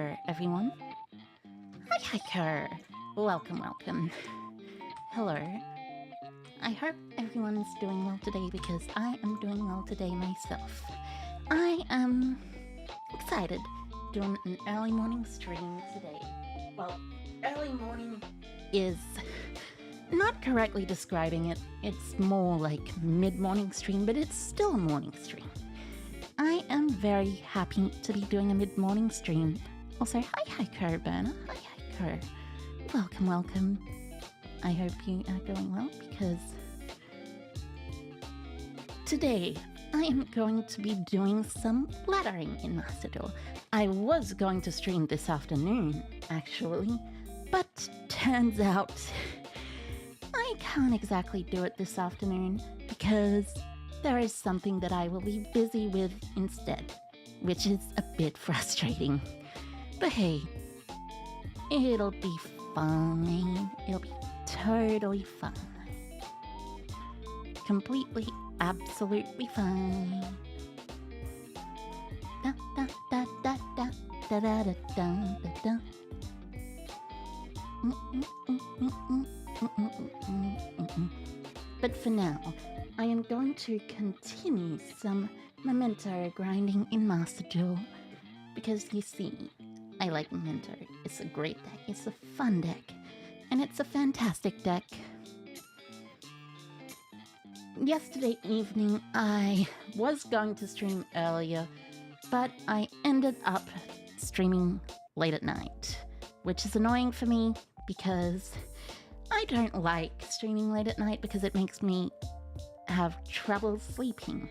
there, everyone. Hi, hiker. Welcome, welcome. Hello. I hope everyone's doing well today because I am doing well today myself. I am excited doing an early morning stream today. Well, early morning is not correctly describing it. It's more like mid-morning stream, but it's still a morning stream. I am very happy to be doing a mid-morning stream. Also, hi hiker, Berna. Hi hiker. Welcome, welcome. I hope you are doing well because today I am going to be doing some laddering in Master Duel. I was going to stream this afternoon, actually, but turns out I can't exactly do it this afternoon because there is something that I will be busy with instead, which is a bit frustrating. But hey, it'll be fine. It'll be totally fine. Completely, absolutely fine. Da da da da da da da da da da. But for now, I am going to continue some Memento grinding in Master Duel because you see, I like Memento. It's a great deck, it's a fun deck, and it's a fantastic deck. Yesterday evening, I was going to stream earlier, but I ended up streaming late at night, which is annoying for me because I don't like streaming late at night because it makes me have trouble sleeping.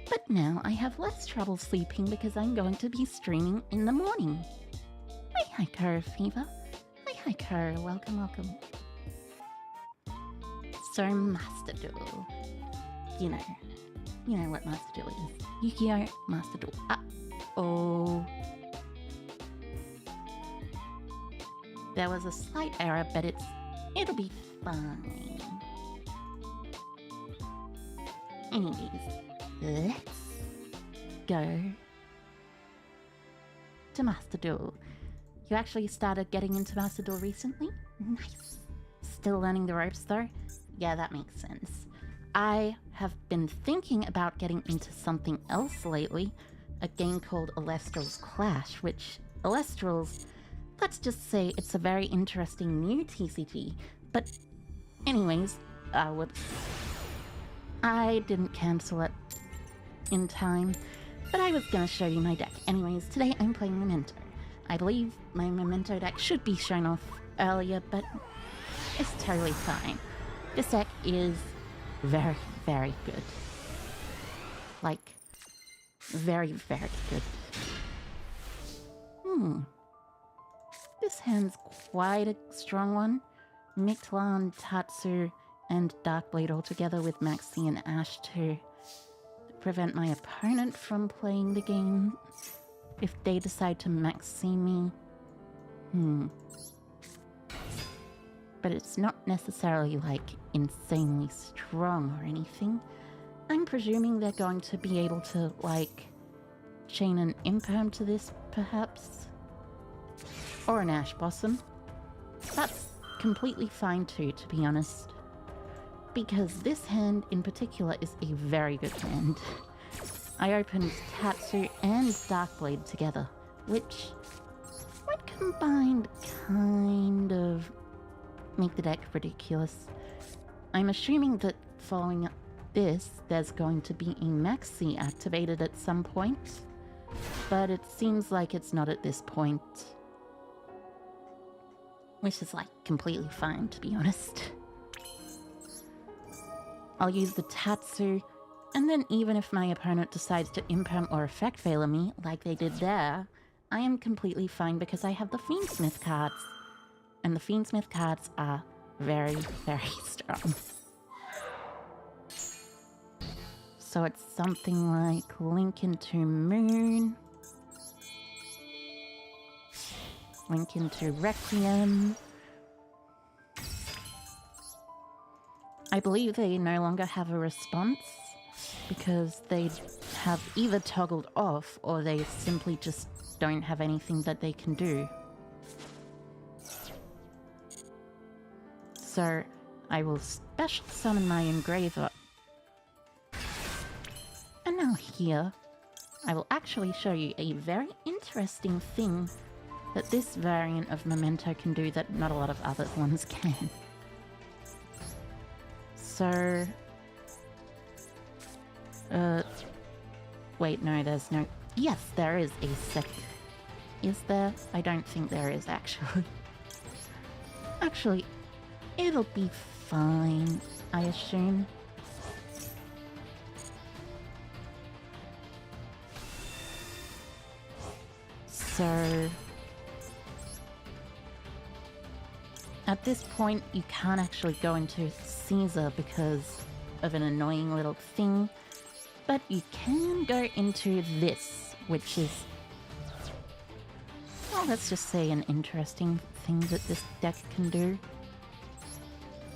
But now I have less trouble sleeping because I'm going to be streaming in the morning. Hi hiker, Fever. Hi hiker, welcome, welcome. So Master Duel. You know what Master Duel is. Yu-Gi-Oh! Master Duel. Uh-oh. There was a slight error, but it'll be fine. Anyways, let's go to Master Duel. You actually started getting into Master Duel recently? Nice. Still learning the ropes though? Yeah, that makes sense. I have been thinking about getting into something else lately, a game called Electral's Clash, which Electral's, let's just say it's a very interesting new TCG, but anyways, whoops. I didn't cancel it in time, but I was going to show you my deck. Anyways, today I'm playing Memento. I believe my Memento deck should be shown off earlier, but it's totally fine. This deck is very, very good. Like, very, very good. This hand's quite a strong one. Mictlan, Tatsu, and Darkblade all together with Maxi and Ash to prevent my opponent from playing the game if they decide to Maxi me. But it's not necessarily like insanely strong or anything. I'm presuming they're going to be able to like chain an Imperm to this perhaps, or an Ash Blossom. That's completely fine too, to be honest, because this hand in particular is a very good hand. I opened Tatsu and Darkblade together, which, when combined, kind of make the deck ridiculous. I'm assuming that following up this, there's going to be a Maxi activated at some point, but it seems like it's not at this point, which is like completely fine, to be honest. I'll use the Tatsu, and then even if my opponent decides to Imperm or Effect Veiler me, like they did there, I am completely fine because I have the Fiendsmith cards. And the Fiendsmith cards are very, very strong. So it's something like Link into Moon, Link into Requiem. I believe they no longer have a response because they have either toggled off or they simply just don't have anything that they can do. So I will special summon my engraver. And now here, I will actually show you a very interesting thing that this variant of Memento can do that not a lot of other ones can. So... wait, no, there's no... Yes, there is a Is there? I don't think there is, actually. Actually, it'll be fine, I assume. So... At this point, you can't actually go into Caesar because of an annoying little thing, but you can go into this, which is, well, let's just say an interesting thing that this deck can do.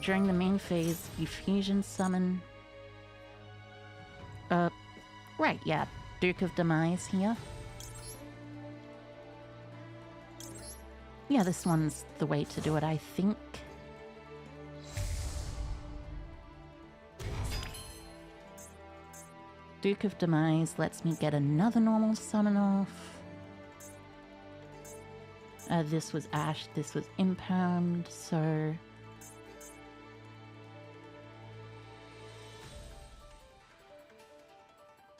During the main phase, you fusion summon... right, yeah, Duke of Demise here. Yeah, this one's the way to do it, I think. Duke of Demise lets me get another normal summon off. This was Ash, this was Impound, so...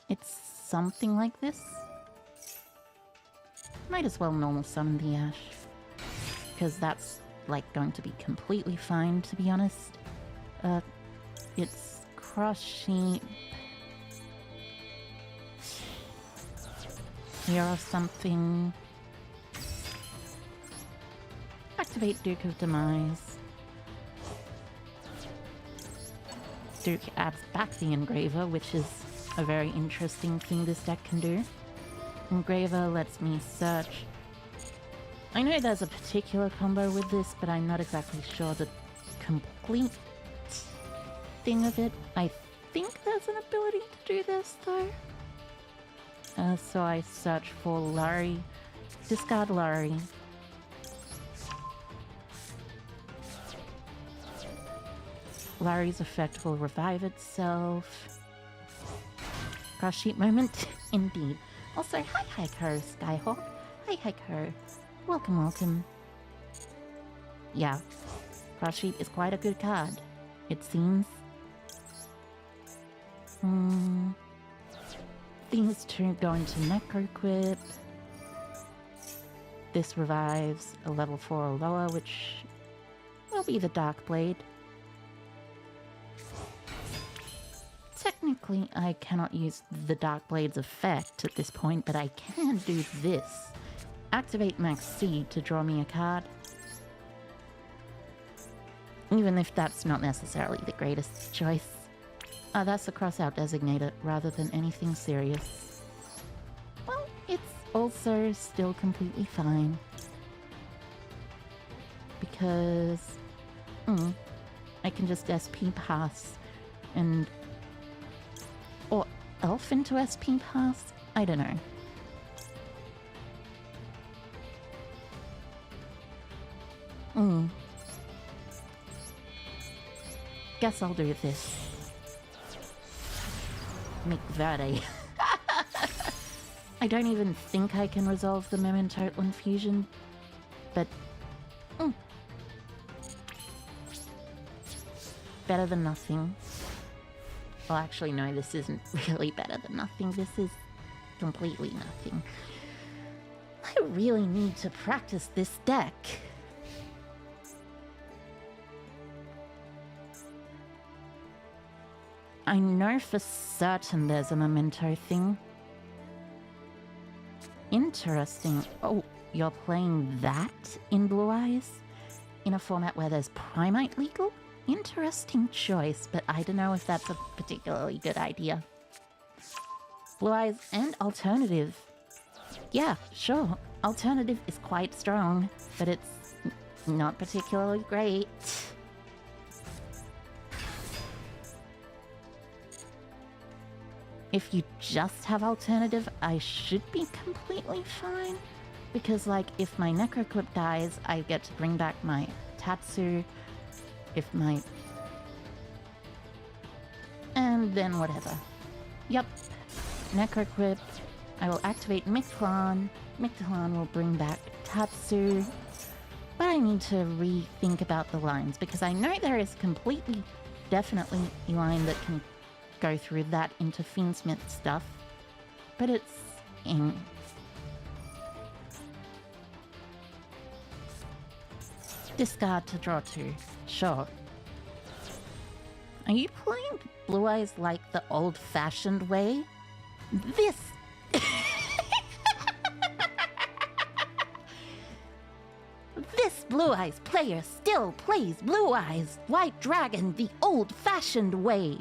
It's something like this. Might as well normal summon the Ash, because that's, like, going to be completely fine, to be honest. It's Cross Sheep... Here or something. Activate Duke of Demise. Duke adds back the Engraver, which is a very interesting thing this deck can do. Engraver lets me search. I know there's a particular combo with this, but I'm not exactly sure the complete thing of it. I think there's an ability to do this, though. So I search for Larry, discard Larry. Larry's effect will revive itself. Cross sheet moment, indeed. Also, hi Heiko, Skyhawk. Hi Heiko. Welcome, welcome. Yeah, Cross sheet is quite a good card, it seems. These two go into Necroquip. This revives a level 4 or lower, which will be the Dark Blade. Technically, I cannot use the Dark Blade's effect at this point, but I can do this. Activate Max C to draw me a card. Even if that's not necessarily the greatest choice. That's a cross-out designator rather than anything serious. Well, it's also still completely fine. Because... I can just SP pass and... Or Elf into SP pass? I don't know. Guess I'll do this. Make Verde. I don't even think I can resolve the Memento Infusion, but better than nothing. Well, actually, no, this isn't really better than nothing. This is completely nothing. I really need to practice this deck. I know for certain there's a Memento thing. Interesting. Oh, you're playing that in Blue Eyes? In a format where there's Primite legal? Interesting choice, but I don't know if that's a particularly good idea. Blue Eyes and Alternative. Yeah, sure. Alternative is quite strong, but it's not particularly great. If you just have alternative, I should be completely fine. Because, like, if my Necroclip dies, I get to bring back my Tatsu. If my... And then whatever. Yep. Necroclip. I will activate Mictlan. Mictlan will bring back Tatsu. But I need to rethink about the lines, because I know there is completely, definitely a line that can go through that into Fiendsmith stuff. But it's in... Discard to draw 2. Sure. Are you playing Blue Eyes like the old-fashioned way? This... This Blue Eyes player still plays Blue Eyes White Dragon the old-fashioned way.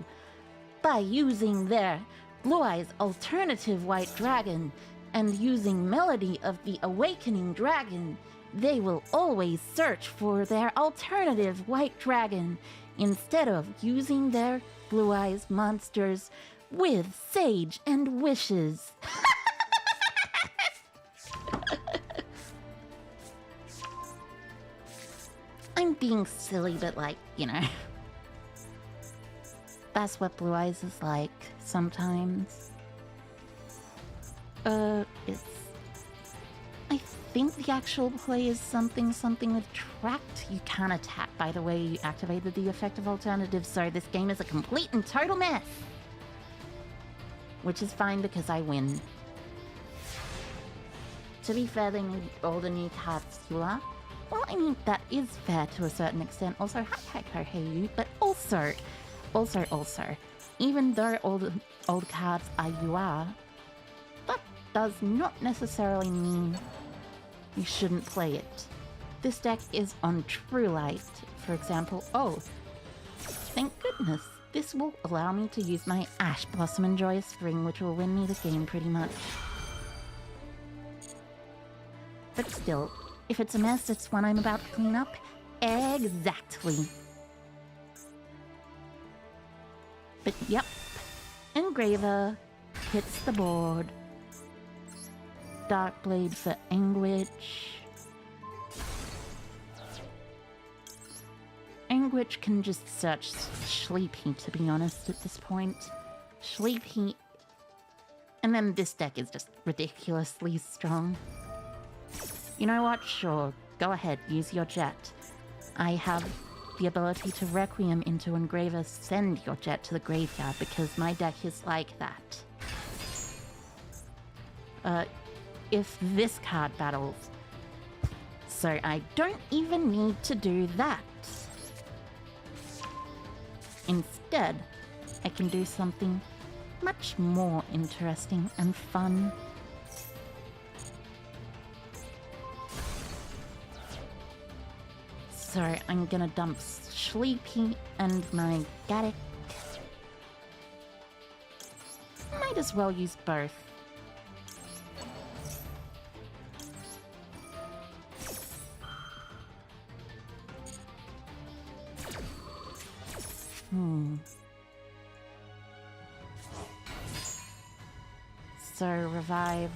By using their Blue Eyes alternative White Dragon and using Melody of the Awakening Dragon, they will always search for their alternative White Dragon instead of using their Blue Eyes monsters with Sage and Wishes. I'm being silly, but like, you know. That's what Blue Eyes is like sometimes. It's... I think the actual play is something with tracked. You can't attack, by the way you activated the effective alternative, so this game is a complete and total mess. Which is fine because I win. To be fair, they need all the new cards you are. Well, I mean, that is fair to a certain extent. Also, hi, hey you, but also, even though all the old cards are UR, that does not necessarily mean you shouldn't play it. This deck is on True Light, for example. Oh, thank goodness. This will allow me to use my Ash Blossom and Joyous Spring, which will win me the game pretty much. But still, if it's a mess, it's one I'm about to clean up. Exactly. But yep, Engraver hits the board. Darkblade for Anguish. Anguish can just search Sleepy, to be honest, at this point. Sleepy... And then this deck is just ridiculously strong. You know what? Sure. Go ahead. Use your jet. I have the ability to Requiem into Engraver. Send your jet to the graveyard because my deck is like that. If this card battles. So I don't even need to do that. Instead, I can do something much more interesting and fun. So I'm gonna dump Sleepy and my Gaddock. Might as well use both. So revive.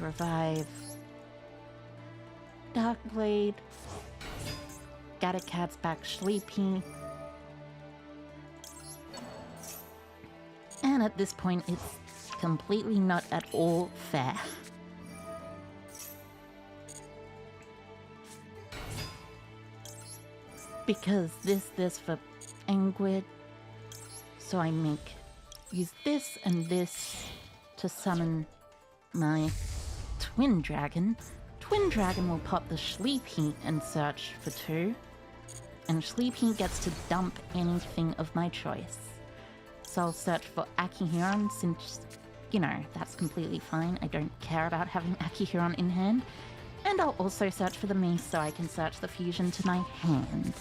Darkblade. Gaddock back Sleepy. And at this point, it's completely not at all fair. Because this for Anguish. So I use this and this to summon my Twin Dragon. Twin Dragon will pop the Sleepy and search for 2. And Sleepy gets to dump anything of my choice. So I'll search for Akihiron since, you know, that's completely fine. I don't care about having Akihiron in hand. And I'll also search for the Mace so I can search the fusion to my hand.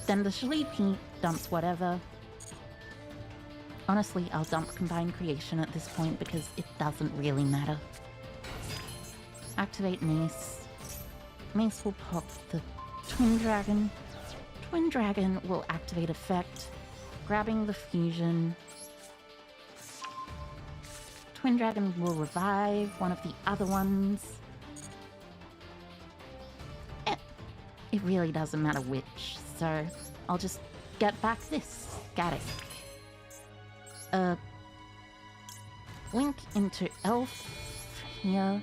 Then the Sleepy dumps whatever. Honestly, I'll dump Combined Creation at this point because it doesn't really matter. Activate Mace. Mace will pop the Twin Dragon. Twin Dragon will activate effect, grabbing the fusion. Twin Dragon will revive one of the other ones. It really doesn't matter which, so I'll just get back this. Got it. Link into Elf here.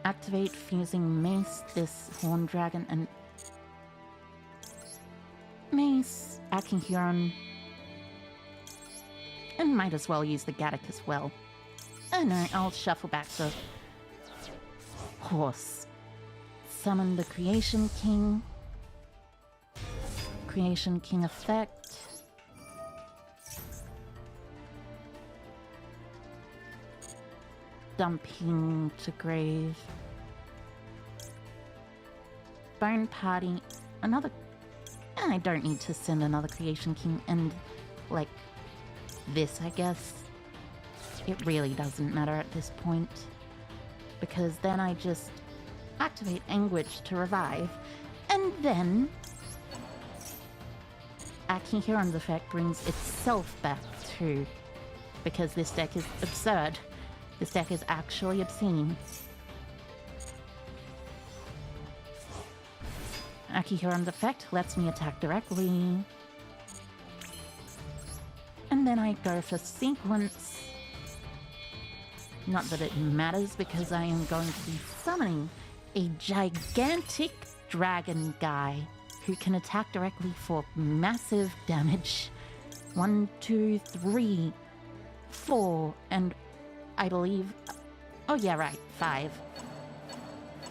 Activate fusing Mace, this Horn Dragon, and Mace, Akihuron, and might as well use the Gaddock as well. Oh no, I'll shuffle back the horse. Summon the Creation King. Creation King effect. Dumping to grave. Bone Party. Another... I don't need to send another Creation King, and like this, I guess. It really doesn't matter at this point, because then I just activate Anguish to revive, and then Akihuron's effect brings itself back too, because this deck is absurd. This deck is actually obscene. Akihuron's effect lets me attack directly. And then I go for sequence. Not that it matters, because I am going to be summoning a gigantic dragon guy who can attack directly for massive damage. 1, 2, 3, 4, and I believe... Oh yeah, right, 5.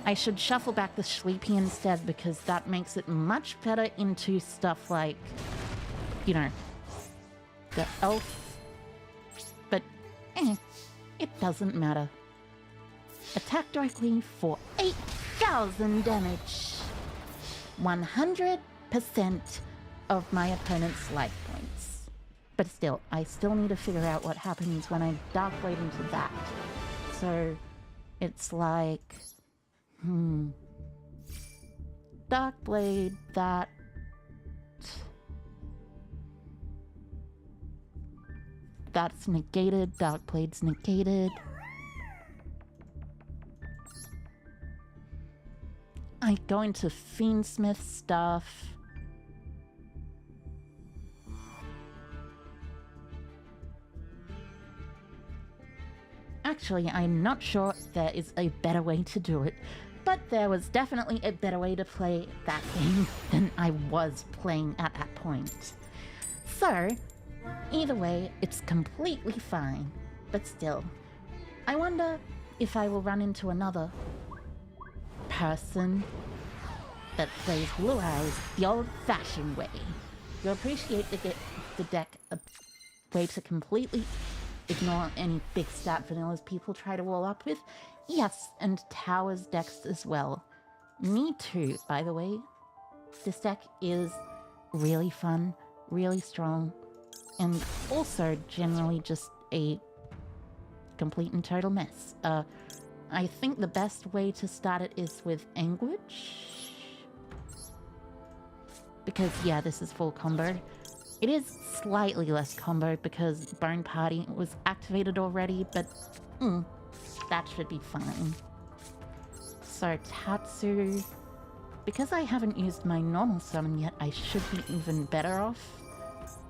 I should shuffle back the Sleepy instead, because that makes it much better into stuff like, you know, the Elf. But, it doesn't matter. Attack directly for 8,000 damage. 100% of my opponent's life points. But still, I still need to figure out what happens when I Dark Blade into that. So, it's like... Dark Blade, that... That's negated, Dark Blade's negated. I go into Fiendsmith stuff. Actually, I'm not sure there is a better way to do it, but there was definitely a better way to play that game than I was playing at that point. So, either way, it's completely fine, but still. I wonder if I will run into another person that plays Blue Eyes the old-fashioned way. You'll appreciate the deck a way to completely ignore any big stat vanillas people try to wall up with. Yes, and Towers decks as well. Me too, by the way. This deck is really fun, really strong, and also generally just a complete and total mess. I think the best way to start it is with Anguish. Because, yeah, this is full combo. It is slightly less combo because Bone Party was activated already, but that should be fine. So Tatsu, because I haven't used my normal summon yet, I should be even better off.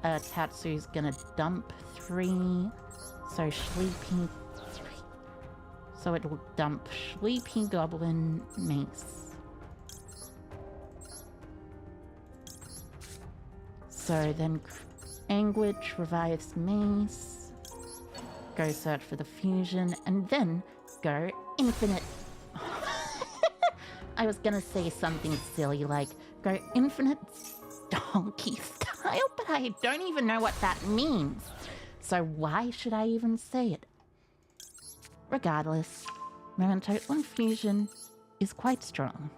Tatsu's gonna dump 3, so Sleepy 3. So it will dump Sleepy Goblin Mace. So then Anguish revives Mace, go search for the fusion, and then go infinite. I was gonna say something silly like go infinite donkey style, but I don't even know what that means. So why should I even say it? Regardless, Memento on fusion is quite strong.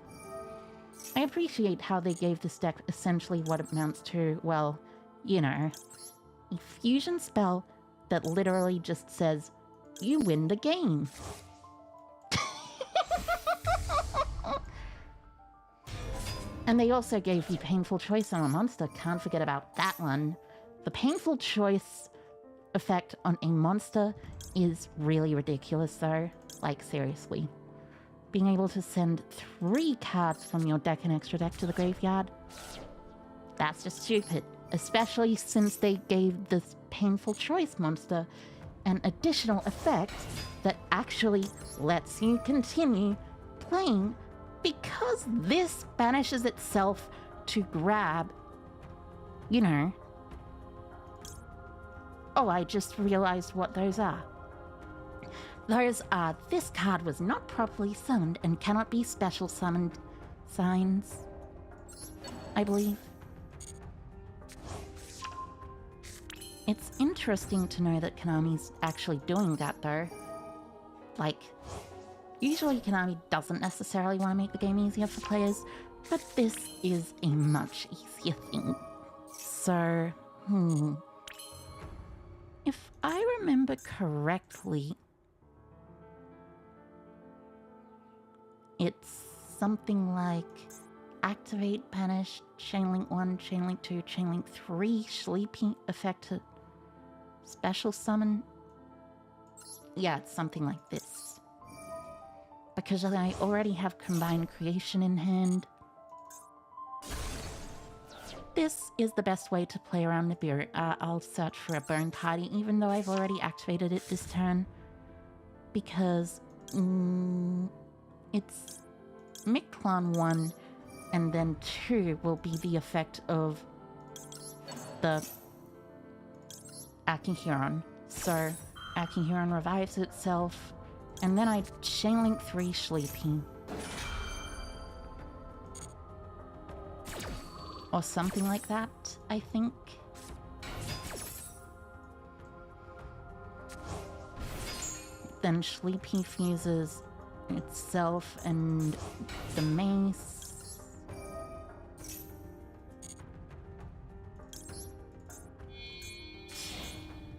I appreciate how they gave this deck essentially what it amounts to, well, you know, a fusion spell that literally just says, you win the game. And they also gave you painful choice on a monster. Can't forget about that one. The painful choice effect on a monster is really ridiculous though. Like, seriously. Being able to send 3 cards from your deck and extra deck to the graveyard, that's just stupid. Especially since they gave this painful choice monster an additional effect that actually lets you continue playing, because this banishes itself to grab, you know... Oh, I just realized what those are. Those are, this card was not properly summoned and cannot be special summoned signs, I believe. It's interesting to know that Konami's actually doing that though. Like, usually Konami doesn't necessarily want to make the game easier for players, but this is a much easier thing. So, if I remember correctly, it's something like activate, banish, chainlink 1, chainlink 2, chainlink 3, sleepy effect to special summon. Yeah, it's something like this. Because I already have combined creation in hand, this is the best way to play around Nibiru. I'll search for a Bone Party, even though I've already activated it this turn. Because it's Mictlan 1, and then 2 will be the effect of the Akihiron. So Akihiron revives itself, and then I chainlink 3 Sleepy. Or something like that, I think. Then Sleepy fuses itself and the mace.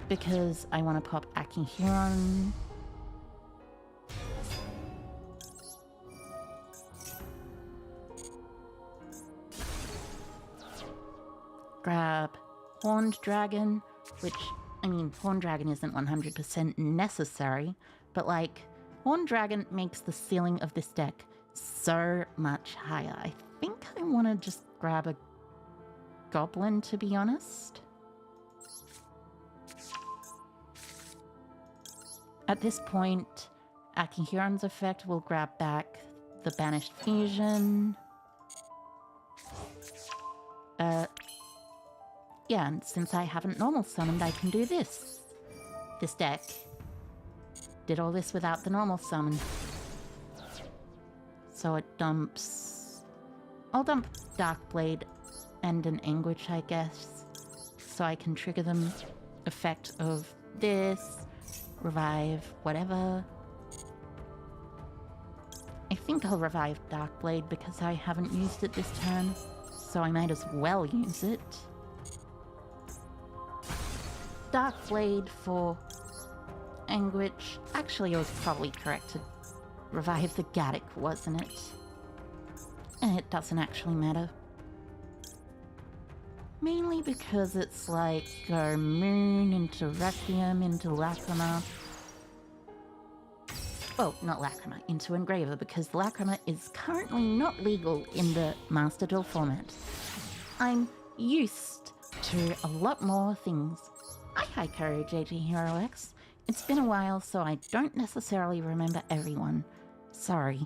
Because I want to pop Akihiron. Grab Horned Dragon, which, I mean, Horned Dragon isn't 100% necessary, but like, Horned Dragon makes the ceiling of this deck so much higher. I think I want to just grab a Goblin, to be honest. At this point, Akihiron's effect will grab back the Banished Fusion. Yeah, and since I haven't normal summoned, I can do this. This deck did all this without the normal summon. So it dumps... I'll dump Darkblade and an Anguish, I guess. So I can trigger them. Effect of this. Revive, whatever. I think I'll revive Darkblade because I haven't used it this turn. So I might as well use it. Darkblade for Anguish. Actually, it was probably correct to revive the Gaddock, wasn't it? And it doesn't actually matter. Mainly because it's like go Moon into Requiem into Lacrima. Well, not Lacrima, into Engraver, because Lacrima is currently not legal in the Master Duel format. I'm used to a lot more things. Hi Kari JG Hero X. It's been a while, so I don't necessarily remember everyone. Sorry.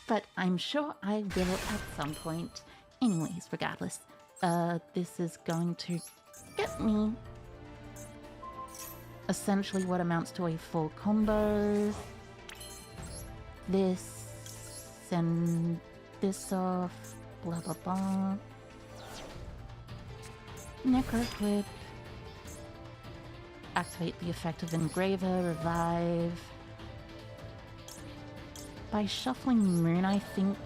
But I'm sure I will at some point. Anyways, regardless, this is going to get me essentially what amounts to a full combo. This, send this off, blah blah blah. Necroclip. Activate the effect of Engraver, revive. By shuffling Moon, I think.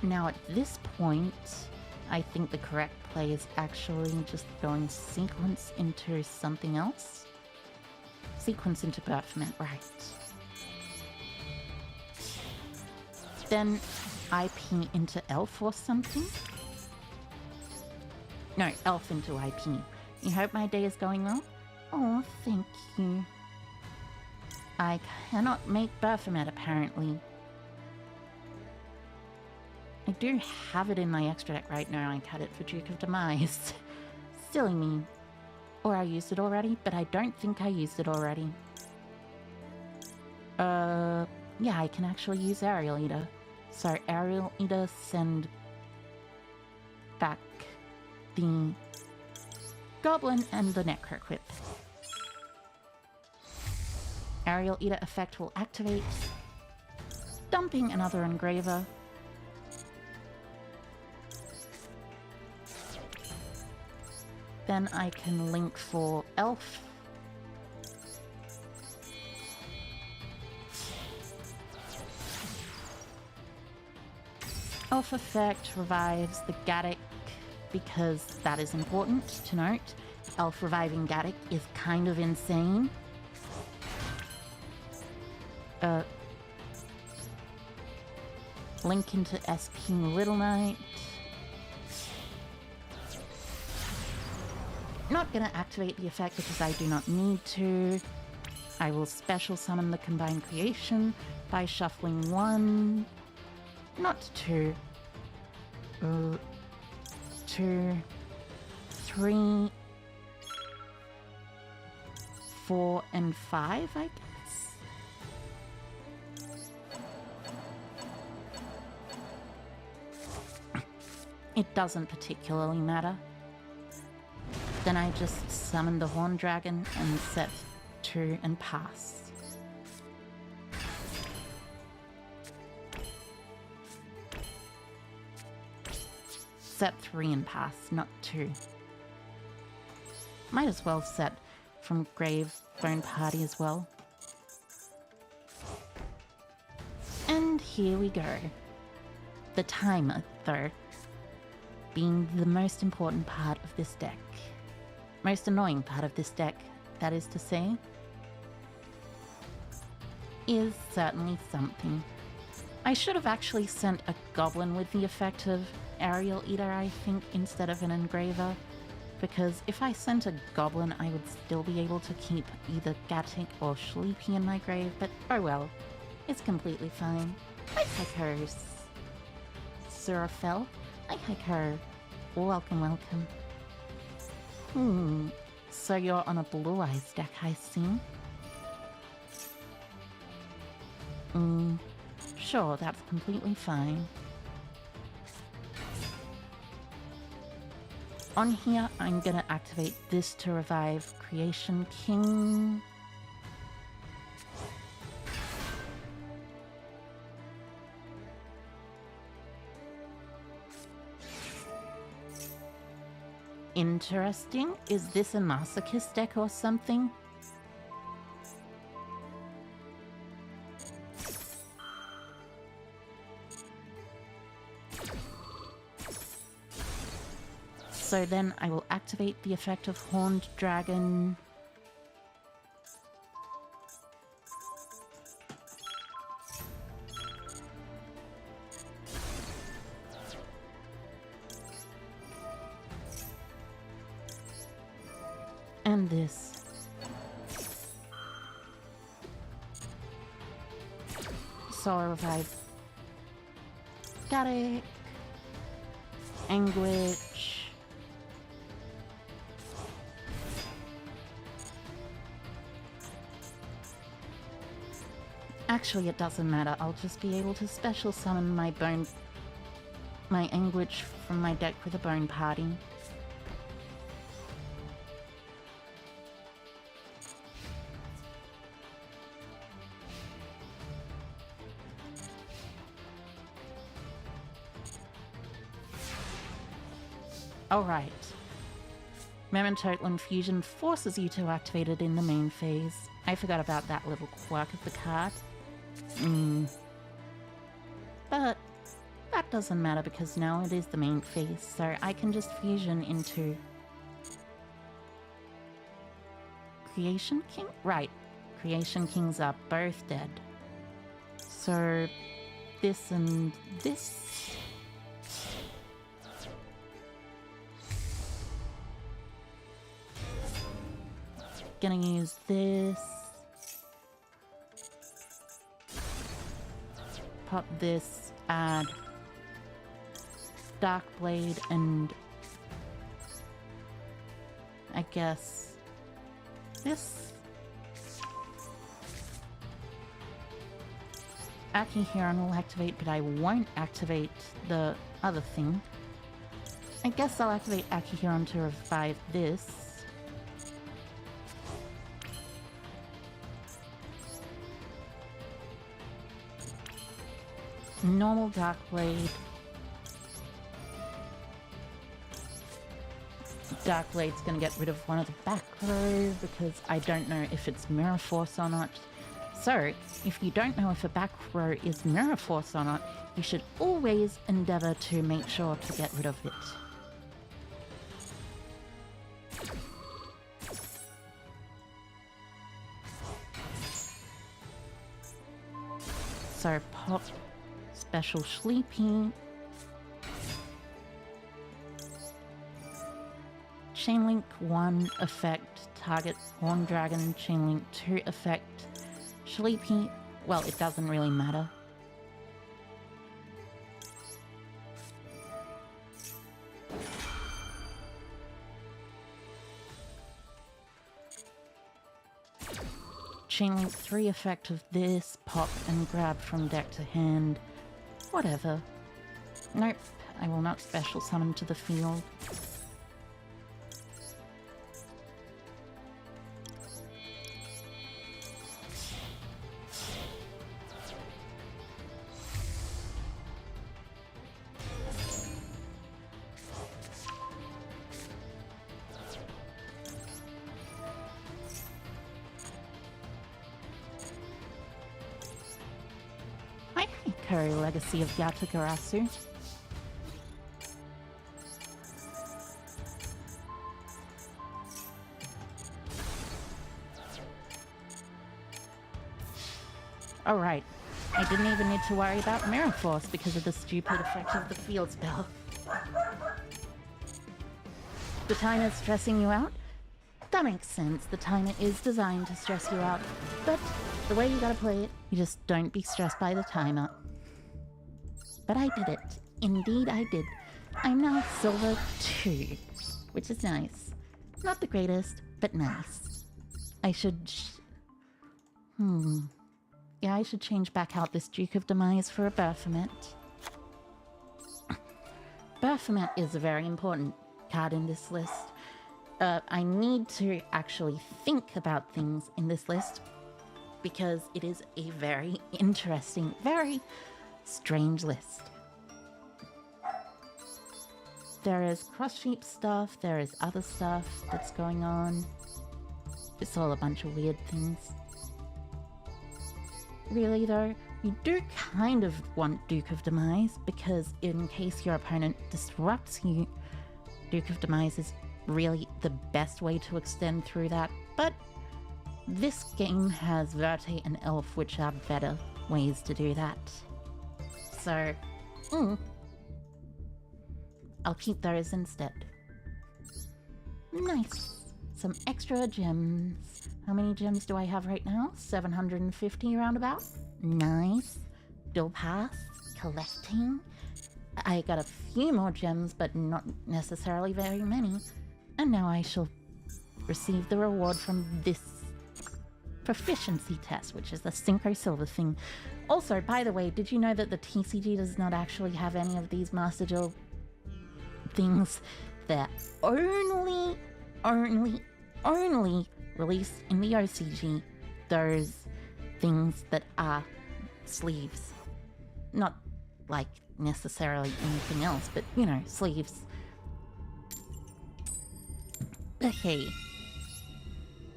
Now at this point, I think the correct play is actually just going sequence into something else. Sequence into Baphomet, right. Then IP into Elf or something? No, Elf into IP. You hope my day is going well? Oh, thank you. I cannot make Baphomet, apparently. I do have it in my extra deck right now. I cut it for Duke of Demise. Silly me. Or I used it already, but I don't think I used it already. Yeah, I can actually use Aerial Eater. So Aerial Eater, send back the Goblin and the Necroquip. Aerial Eater effect will activate, dumping another Engraver. Then I can link for Elf. Elf effect revives the Gaddock, because that is important to note. Elf reviving Gaddock is kind of insane. Link into SP Little Knight. Not gonna activate the effect because I do not need to. I will special summon the Combined Creation by shuffling 1, not 2, 2, 3, 4, and 5, I guess. It doesn't particularly matter. Then I just summon the Horned Dragon and set 2 and pass. Set 3 and pass, not 2. Might as well set from Grave Bone Party as well. And here we go. The timer, though, being the most important part of this deck. Most annoying part of this deck, that is to say, is certainly something. I should have actually sent a Goblin with the effect of Aerial Eater, I think, instead of an Engraver, because if I sent a Goblin, I would still be able to keep either Gaddock or Sleepy in my grave, but oh well, it's completely fine. Hi, Hikers. Surafel. Hi, Hiker. Welcome, welcome. So you're on a Blue Eyes deck, I see. Sure, that's completely fine. On here, I'm gonna activate this to revive Creation King. Interesting. Is this a Masochist deck or something? So then I will activate the effect of Horned Dragon. And this. So I revive Gaddock, Anguish, actually it doesn't matter, I'll just be able to special summon my Anguish from my deck with a Bone Party. Alright. Memento Infusion forces you to activate it in the main phase. I forgot about that little quirk of the card. But that doesn't matter because now it is the main phase, so I can just fusion into Creation King? Right. Creation Kings are both dead. So this and this. Gonna use this. Pop this, add Darkblade and I guess this. Akihiron will activate, but I won't activate the other thing. I guess I'll activate Akihiron to revive this. Normal Darkblade. Darkblade's gonna get rid of one of the back row because I don't know if it's Mirror Force or not. So, if you don't know if a back row is Mirror Force or not, you should always endeavor to make sure to get rid of it. So, pop Special Sleepy. Chainlink 1 effect, target Horn Dragon. Chainlink 2 effect, Sleepy. Well, it doesn't really matter. Chainlink 3 effect of this, pop and grab from deck to hand. Whatever. Nope, I will not special summon to the field. Legacy of Yatagarasu. Alright, I didn't even need to worry about Mirror Force because of the stupid effect of the field spell. The timer's stressing you out? That makes sense, the timer is designed to stress you out, but the way you gotta play it, you just don't be stressed by the timer. But I did it. Indeed I did. I'm now Silver 2, which is nice. Not the greatest, but nice. I should... Yeah, I should change back out this Duke of Demise for a Baphomet. Baphomet is a very important card in this list. I need to actually think about things in this list because it is a very interesting, very strange list. There is cross-sheep stuff, there is other stuff that's going on. It's all a bunch of weird things. Really though, you do kind of want Duke of Demise because in case your opponent disrupts you, Duke of Demise is really the best way to extend through that, but this game has Verte and Elf, which are better ways to do that. So, I'll keep those instead. Nice. Some extra gems. How many gems do I have right now? 750 roundabout. Nice. Dual pass. Collecting. I got a few more gems, but not necessarily very many. And now I shall receive the reward from this proficiency test, which is the Synchro Silver thing. Also, by the way, did you know that the TCG does not actually have any of these Master Duel things? They're only released in the OCG. Those things that are sleeves. Not like necessarily anything else, but you know, sleeves. Okay.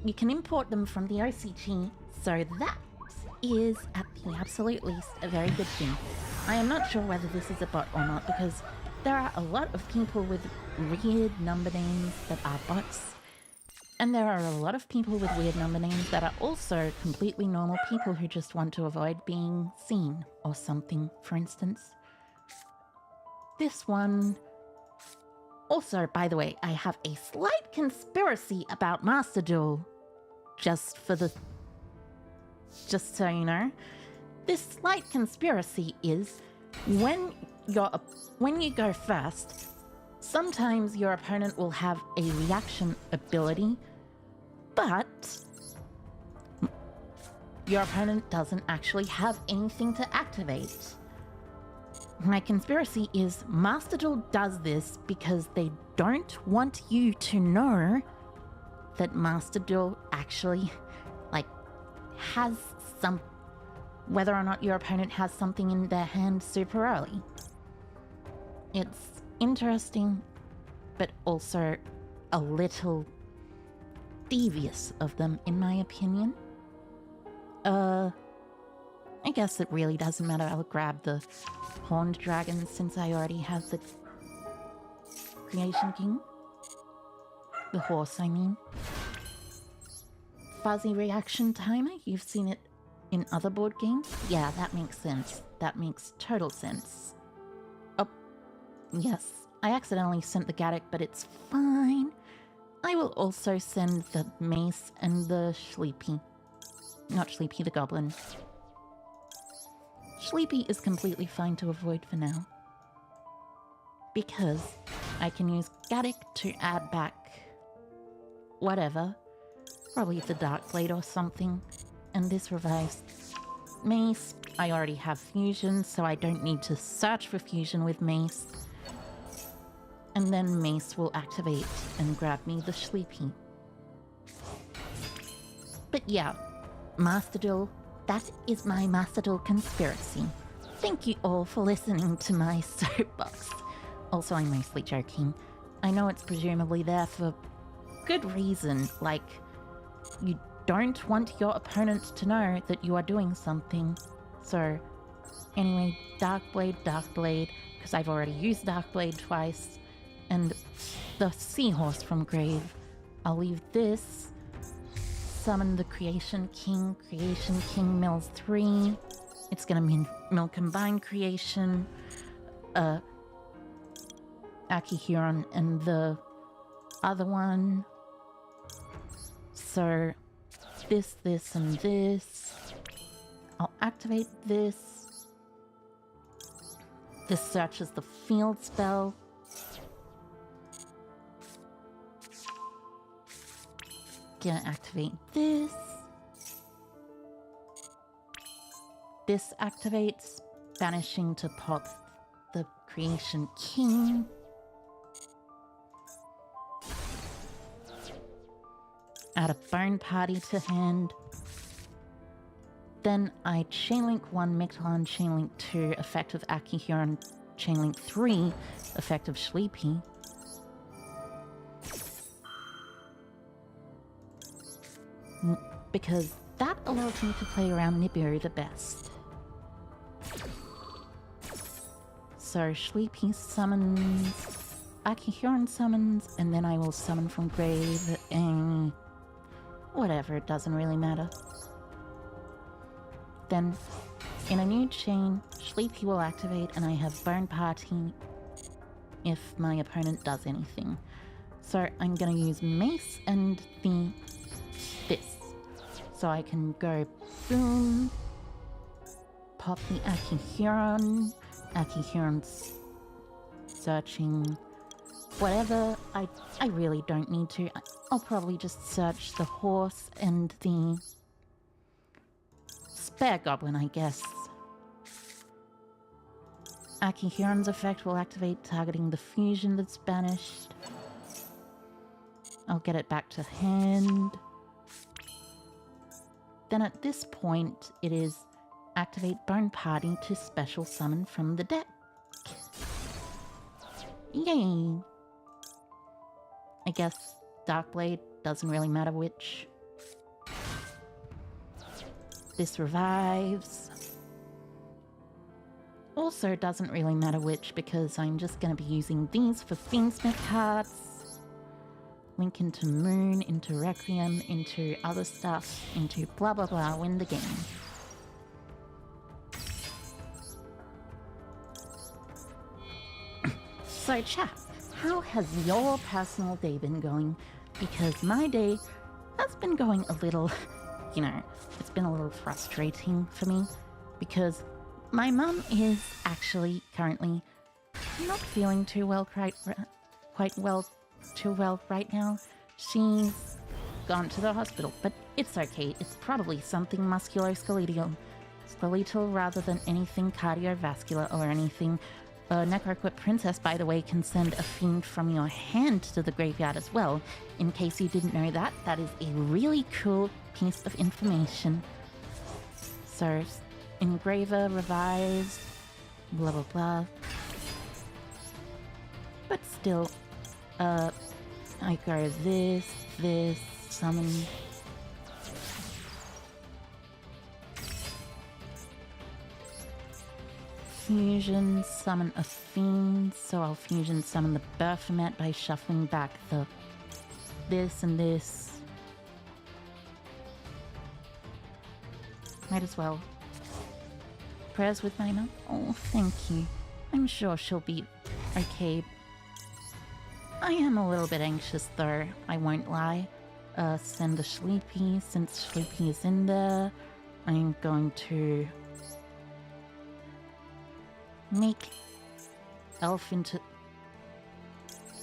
You can import them from the OCG, so that is, at the absolute least, a very good thing. I am not sure whether this is a bot or not, because there are a lot of people with weird number names that are bots, And there are a lot of people with weird number names that are also completely normal people who just want to avoid being seen or something, for instance. This one... Also, by the way, I have a slight conspiracy about Master Duel. Just so you know. This slight conspiracy is when you go first, sometimes your opponent will have a reaction ability, but your opponent doesn't actually have anything to activate. My conspiracy is Master Duel does this because they don't want you to know that Master Duel actually, has some... whether or not your opponent has something in their hand super early. It's interesting, but also a little devious of them, in my opinion. I guess it really doesn't matter. I'll grab the Horned Dragon since I already have the Creation King. The horse, I mean. Fuzzy reaction timer, you've seen it in other board games? Yeah, that makes sense. That makes total sense. Oh, yes. I accidentally sent the Gaddock, but it's fine. I will also send the Mace and the Sleepy. Not Sleepy, the Goblin. Sleepy is completely fine to avoid for now. Because I can use Gaddock to add back... whatever. Probably the Dark Blade or something. And this revives Mace. I already have Fusion, so I don't need to search for Fusion with Mace. And then Mace will activate and grab me the Sleepy. But yeah, Master Duel, that is my Master Duel conspiracy. Thank you all for listening to my soapbox. Also, I'm mostly joking. I know it's presumably there for good reason, like, you don't want your opponent to know that you are doing something. So, anyway, Dark Blade, because I've already used Dark Blade twice, and the Seahorse from Grave. I'll leave this, summon the Creation King mills 3. It's gonna mill Combine Creation, Akihuron, and the other one. So, this, and this. I'll activate this. This searches the field spell. Gonna activate this. This activates, banishing to pop the Creation King. Add a Bone Party to hand. Then I Chainlink 1, Mictlan, Chainlink 2, effective Akihuron, Chainlink 3, effective Sleepy. Because that allows me to play around Nibiru the best. So Sleepy summons, Akihuron summons, and then I will summon from Grave, and whatever, it doesn't really matter. Then, in a new chain, Sleepy will activate, and I have Bone Party if my opponent does anything. So I'm gonna use Mace and this. So I can go boom, pop the Akihuron, Akihuron's searching, whatever. I really don't need to. I'll probably just search the horse and the Spare Goblin, I guess. Akihuron's effect will activate, targeting the fusion that's banished. I'll get it back to hand. Then at this point, it is activate Bone Party to special summon from the deck. Yay! I guess Dark Blade doesn't really matter which. This revives. Also doesn't really matter which, because I'm just going to be using these for Fiendsmith cards. link into Moon, into Requiem, into other stuff, into blah blah blah, win the game. So chat, how has your personal day been going? Because my day has been going a little, you know, it's been a little frustrating for me because my mum is actually currently not feeling too well right now. She's gone to the hospital, but it's okay. It's probably something musculoskeletal rather than anything cardiovascular or anything. Necroquip Princess, by the way, can send a fiend from your hand to the graveyard as well. In case you didn't know that, that is a really cool piece of information. So, Engraver, Revised, blah blah blah. But still, I go this, summon. Fusion, summon a fiend, so I'll fusion summon the Baphomet by shuffling back the this and this. Might as well. Prayers with my mum? Oh, thank you. I'm sure she'll be okay. I am a little bit anxious though, I won't lie. Send the Sleepy, since Sleepy is in there. I'm going to make Elf into...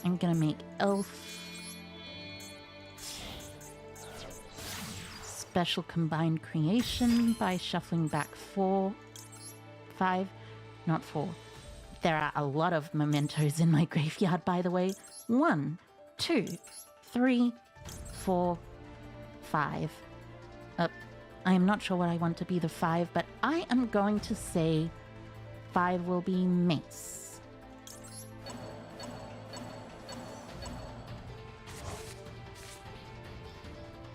I'm gonna make Elf special combined creation by shuffling back 5, not 4. There are a lot of mementos in my graveyard, by the way. 1, 2, 3, 4, 5. I am not sure what I want to be the 5, but I am going to say 5 will be Mace.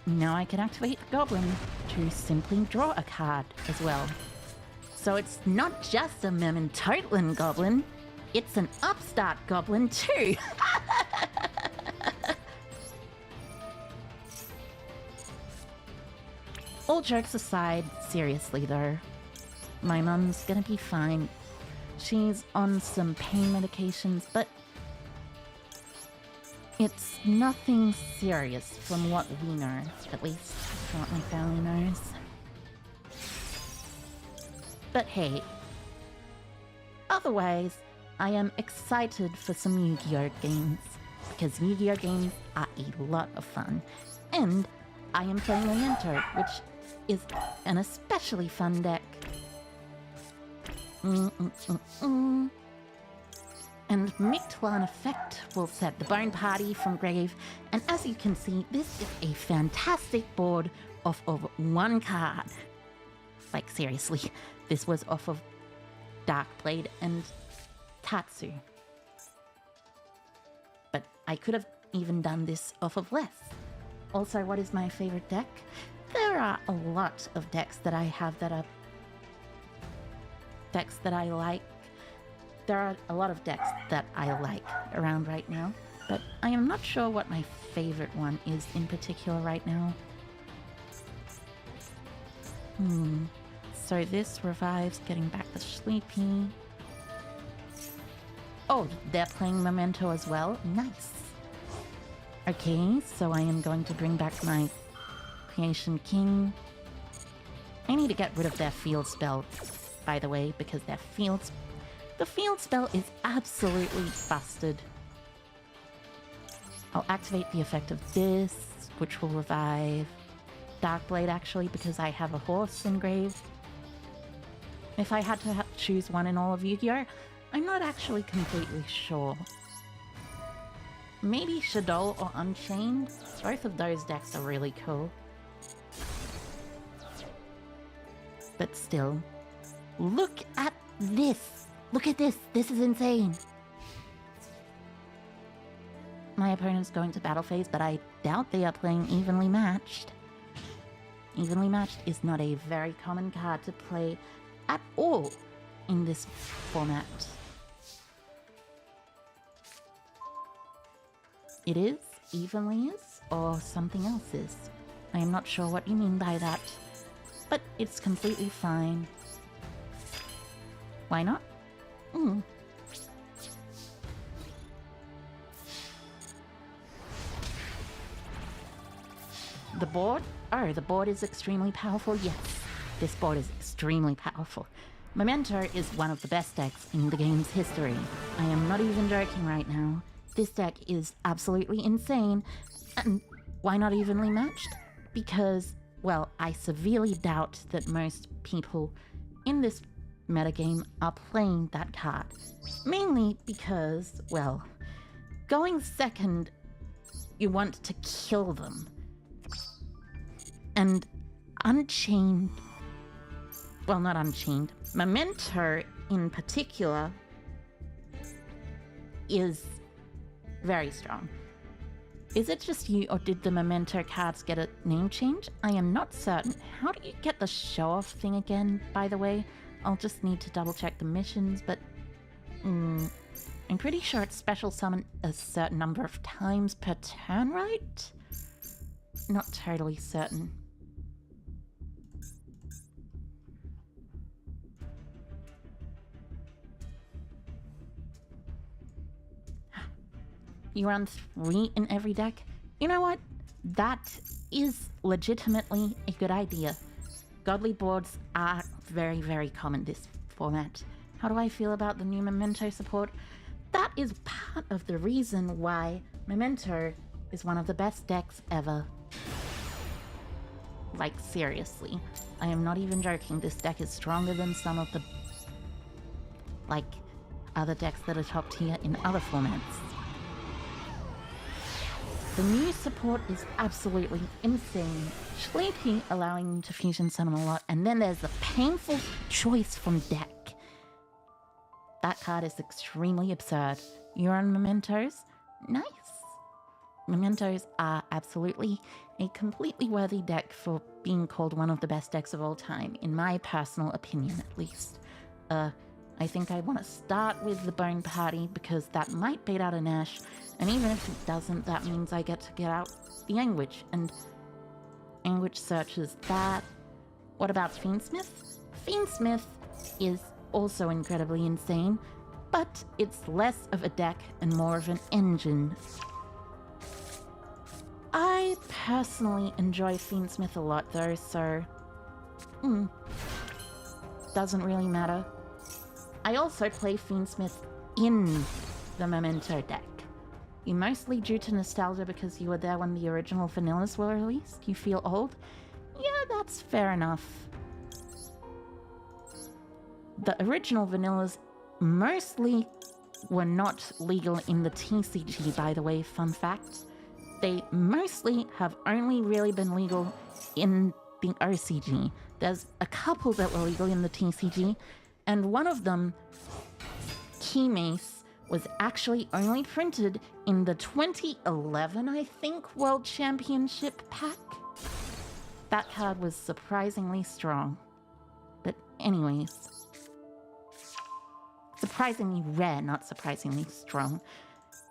Now I can activate Goblin to simply draw a card as well. So it's not just a Mementotlin Goblin, it's an upstart Goblin too! All jokes aside, seriously though, my mum's gonna be fine. She's on some pain medications, but it's nothing serious from what we know, at least from what my family knows. But hey, otherwise, I am excited for some Yu-Gi-Oh games, because Yu-Gi-Oh games are a lot of fun. And I am playing Memento, which is an especially fun deck. And Mictlan Effect will set the Bone Party from grave, and as you can see, this is a fantastic board off of one card. Like seriously, this was off of Darkblade and Tatsu. But I could have even done this off of less. Also, what is my favorite deck? There are a lot of decks that I have that are decks that I like. There are a lot of decks that I like around right now, but I am not sure what my favorite one is in particular right now. So this revives getting back the Sleepy. Oh, they're playing Memento as well? Nice. Okay, so I am going to bring back my Creation King. I need to get rid of their field spell, by the way, because their the field spell is absolutely busted. I'll activate the effect of this, which will revive Darkblade actually, because I have a horse engraved. If I had to choose one in all of Yu-Gi-Oh, I'm not actually completely sure. Maybe Shadow or Unchained? Both of those decks are really cool. But still, look at this! Look at this! This is insane! My opponent's going to battle phase, but I doubt they are playing Evenly Matched. Evenly Matched is not a very common card to play at all in this format. It is, evenly is, or something else is. I am not sure what you mean by that, but it's completely fine. Why not? The board? Oh, the board is extremely powerful? Yes, this board is extremely powerful. Memento is one of the best decks in the game's history. I am not even joking right now. This deck is absolutely insane, and why not evenly matched? Because, well, I severely doubt that most people in this metagame are playing that card. Mainly because, well, going second, you want to kill them. And Unchained, well, not Unchained, Memento in particular is very strong. Is it just you, or did the Memento cards get a name change? I am not certain. How do you get the show-off thing again, by the way? I'll just need to double-check the missions, but I'm pretty sure it's special summon a certain number of times per turn, right? Not totally certain. You run 3 in every deck? You know what? That is legitimately a good idea. Godly boards are very, very common this format. How do I feel about the new Memento support? That is part of the reason why Memento is one of the best decks ever. Like, seriously. I am not even joking. This deck is stronger than some of the, like, other decks that are top tier in other formats. The new support is absolutely insane. Sleepy, allowing you to fusion summon a lot, and then there's the painful choice from deck. That card is extremely absurd. You're on Mementos? Nice. Mementos are absolutely a completely worthy deck for being called one of the best decks of all time, in my personal opinion at least. I think I want to start with the Bone Party because that might beat out a Nash, and even if it doesn't, that means I get to get out the Anguish, and Anguish searches that. What about Fiendsmith? Fiendsmith is also incredibly insane, but it's less of a deck and more of an engine. I personally enjoy Fiendsmith a lot though, so doesn't really matter. I also play Fiendsmith in the Memento deck. You mostly due to nostalgia because you were there when the original vanillas were released? You feel old? Yeah, that's fair enough. The original vanillas mostly were not legal in the TCG, by the way, fun fact. They mostly have only really been legal in the OCG. There's a couple that were legal in the TCG, and one of them, Keymace, was actually only printed in the 2011, I think, World Championship pack. That card was surprisingly strong. But anyways, surprisingly rare, not surprisingly strong.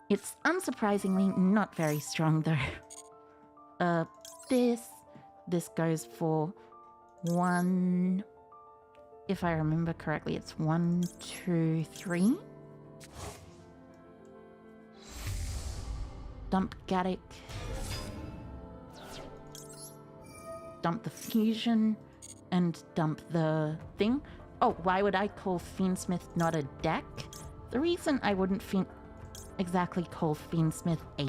It's unsurprisingly not very strong though. This goes for 1, if I remember correctly, it's 1, 2, 3. Dump Gaddick. Dump the fusion and dump the thing. Oh, why would I call Fiendsmith not a deck? The reason I wouldn't exactly call Fiendsmith a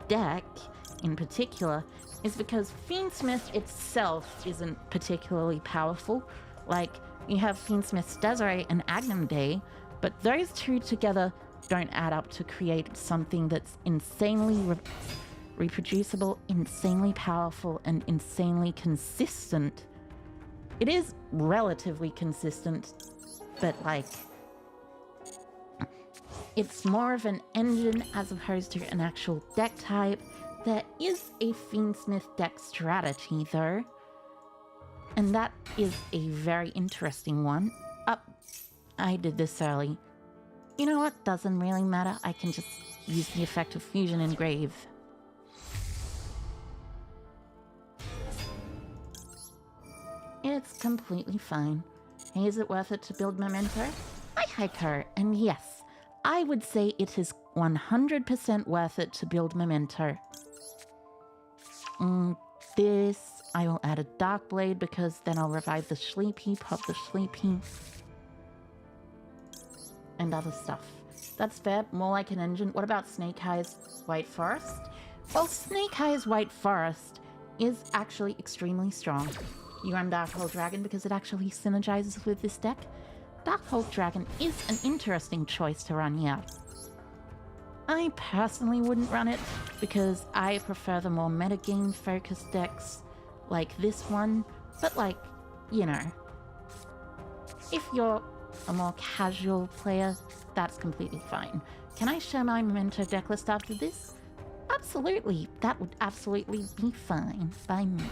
deck in particular is because Fiendsmith itself isn't particularly powerful. Like, you have Fiendsmith's Desiree and Agnum Day, but those two together don't add up to create something that's insanely reproducible, insanely powerful, and insanely consistent. It is relatively consistent, but like, it's more of an engine as opposed to an actual deck type. There is a Fiendsmith deck strategy though, and that is a very interesting one. I did this early. You know what? Doesn't really matter. I can just use the effect of Fusion Engrave. It's completely fine. Hey, is it worth it to build Memento? Hi, Heiko, and yes, I would say it is 100% worth it to build Memento. This, I will add a Dark Blade because then I'll revive the Sleepy, pop the Sleepy, and other stuff. That's fair, more like an engine. What about Snake Eyes White Forest? Well, Snake Eyes White Forest is actually extremely strong. You run Darkhold Dragon because it actually synergizes with this deck. Darkhold Dragon is an interesting choice to run, yeah. I personally wouldn't run it because I prefer the more metagame focused decks like this one, but like, you know, if you're a more casual player, that's completely fine. Can I share my Memento decklist after this? Absolutely, that would absolutely be fine by me.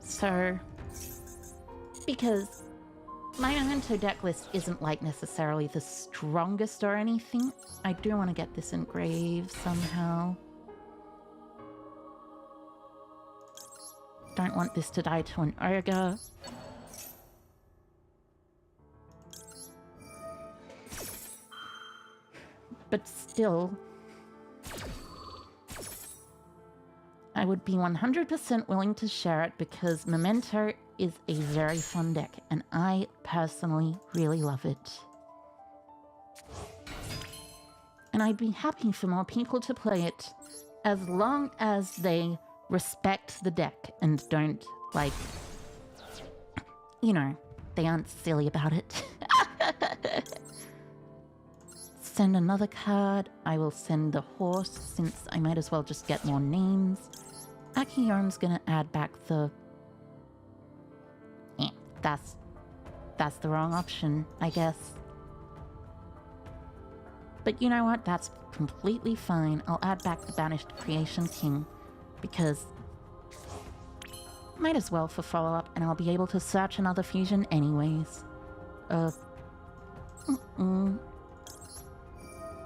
So, because my Memento decklist isn't like necessarily the strongest or anything, I do want to get this engraved somehow. Don't want this to die to an ogre. But still, I would be 100% willing to share it because Memento is a very fun deck and I personally really love it. And I'd be happy for more people to play it as long as they respect the deck and don't, like, you know, they aren't silly about it. Send another card. I will send the horse since I might as well just get more names. Akiyone's gonna add back the... That's the wrong option, I guess. But you know what? That's completely fine. I'll add back the Banished Creation King because might as well for follow-up and I'll be able to search another fusion anyways.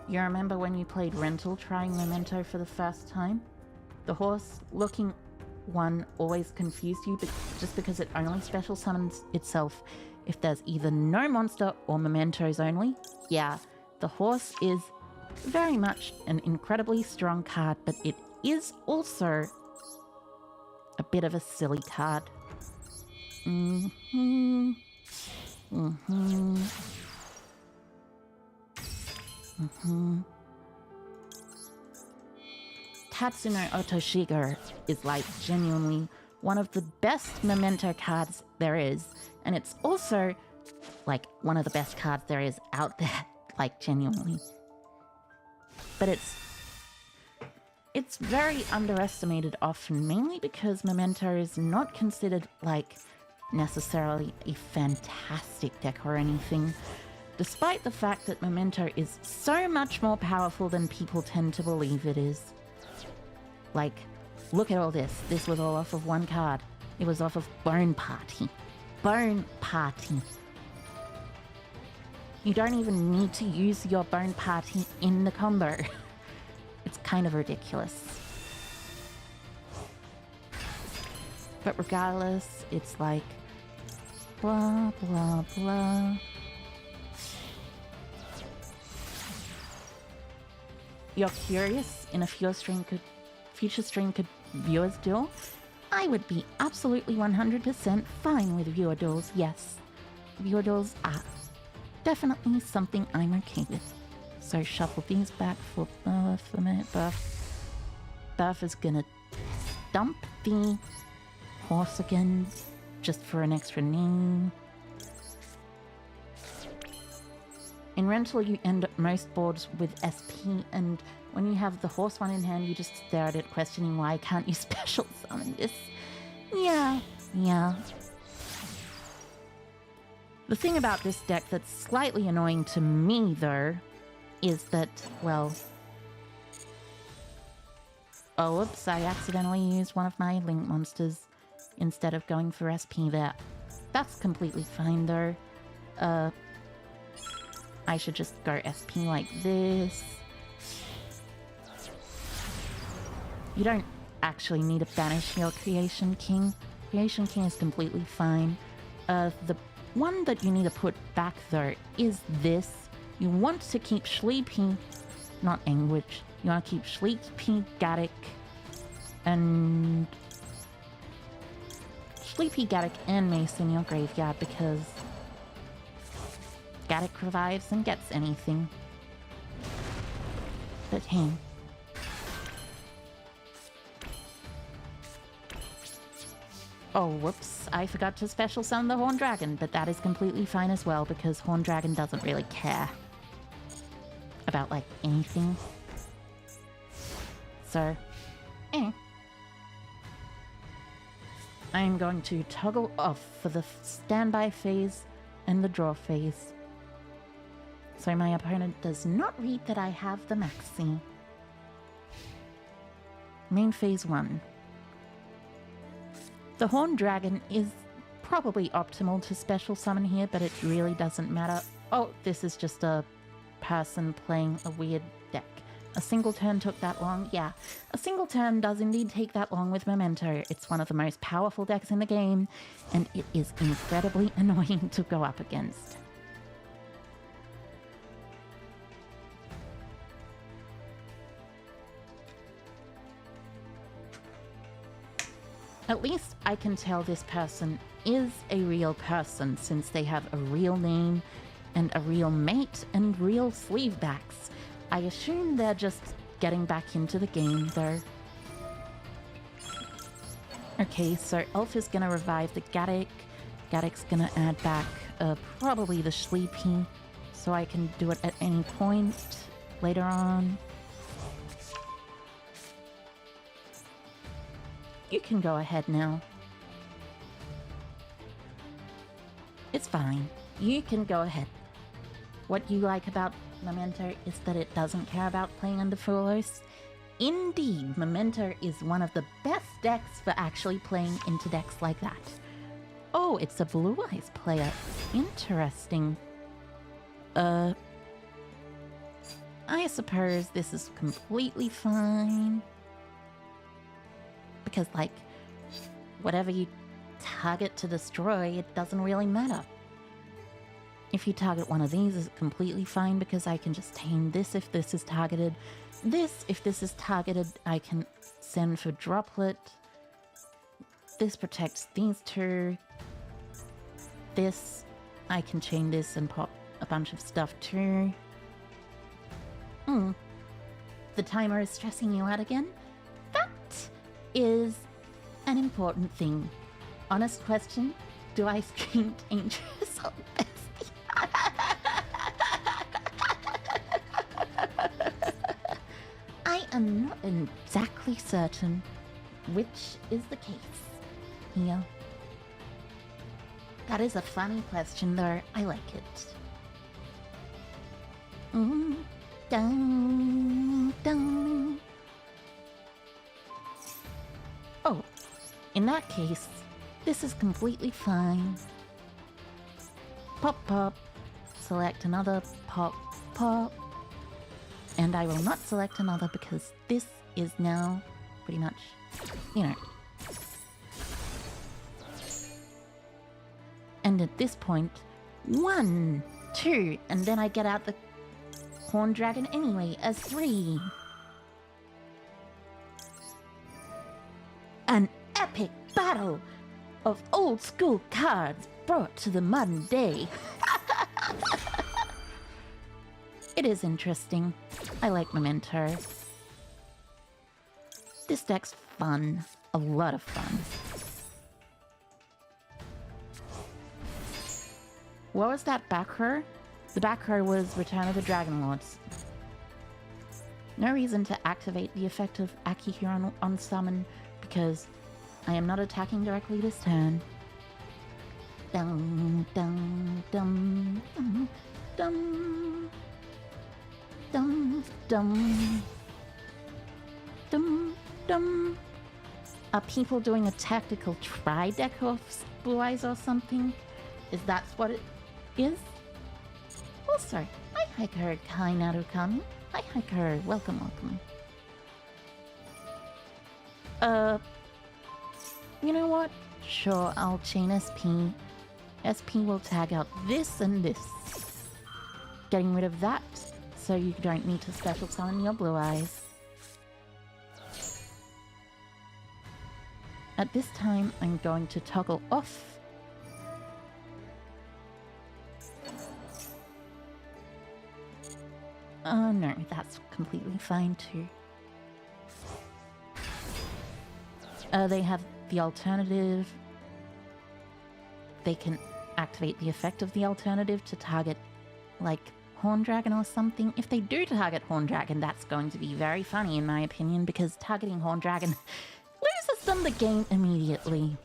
You remember when you played Rental trying Memento for the first time? The horse-looking one always confused you just because it only special summons itself if there's either no monster or mementos only. Yeah, the horse is very much an incredibly strong card, but it is also a bit of a silly card. Tatsuno Otoshigo is like genuinely one of the best Memento cards there is, and it's also like one of the best cards there is out there, like genuinely. But it's very underestimated often, mainly because Memento is not considered like necessarily a fantastic deck or anything, despite the fact that Memento is so much more powerful than people tend to believe it is. Like, look at all this. This was all off of one card. It was off of Bone Party. Bone Party. You don't even need to use your Bone Party in the combo. It's kind of ridiculous. But regardless, it's like blah, blah, blah. You're curious in a future stream could viewers duel? I would be absolutely 100% fine with viewer duels, yes. Viewer duels are definitely something I'm okay with. So shuffle these back for Buff a minute. Buff is gonna dump the horse again, just for an extra name. In Rental, you end up most boards with SP, and when you have the horse one in hand, you just stare at it, questioning why can't you special summon this? Yeah. The thing about this deck that's slightly annoying to me, though, is that, well... Oh, oops, I accidentally used one of my Link monsters instead of going for SP there. That's completely fine, though. I should just go SP like this. You don't actually need to banish your Creation King. creation key is completely fine. The one that you need to put back though is this. You want to keep Sleepy, not Anguish. You want to keep Sleepy, Gaddock, and Sleepy, Gaddock, and Mace in your graveyard because Gaddock revives and gets anything. But hey. Oh, whoops. I forgot to special summon the Horned Dragon, but that is completely fine as well because Horned Dragon doesn't really care about, like, anything. So, I'm going to toggle off for the standby phase and the draw phase. So my opponent does not read that I have the maxi. Main phase 1. The Horned Dragon is probably optimal to special summon here, but it really doesn't matter. Oh, this is just a person playing a weird deck. A single turn took that long? Yeah, a single turn does indeed take that long with Memento. It's one of the most powerful decks in the game, and it is incredibly annoying to go up against. At least I can tell this person is a real person since they have a real name and a real mate and real sleeve backs. I assume they're just getting back into the game though. Okay, so Elf is gonna revive the Gaddock. Gaddock's gonna add back probably the Sleepy so I can do it at any point later on. You can go ahead now. It's fine. You can go ahead. What you like about Memento is that it doesn't care about playing under Fulos. Indeed, Memento is one of the best decks for actually playing into decks like that. Oh, it's a Blue Eyes player. Interesting. I suppose this is completely fine. Because, like, whatever you target to destroy, it doesn't really matter. If you target one of these, it's completely fine because I can just tame this if this is targeted. This, if this is targeted, I can send for Droplet. This protects these two. This, I can chain this and pop a bunch of stuff too. The timer is stressing you out again? That is an important thing. Honest question, do I stream Dangerous on Bestie? I am not exactly certain which is the case here. That is a funny question though, I like it. Dun, dun. Oh, in that case, this is completely fine. Pop, pop. Select another. Pop, pop. And I will not select another because this is now pretty much, you know. And at this point, 1, 2, and then I get out the Horned Dragon anyway as 3. An epic battle of old school cards brought to the modern day. It is interesting. I like Memento. This deck's fun. A lot of fun. What was that back row? The back row was Return of the Dragon Lords. No reason to activate the effect of Akihiro on summon because I am not attacking directly this turn. Dum dum dum dum dum dum dum dum dum. Are people doing a tactical tri-deck of Blue Eyes or something? Is that what it is? Also, hi Hiker Kai Narukami. Hi Hiker, welcome, welcome. You know what? Sure, I'll chain SP. SP will tag out this and this. Getting rid of that, so you don't need to special summon your blue eyes. At this time, I'm going to toggle off. Oh no, that's completely fine too. They have the alternative. They can activate the effect of the alternative to target, like, Horn Dragon or something. If they do target Horn Dragon, that's going to be very funny in my opinion, because targeting Horn Dragon loses them the game immediately.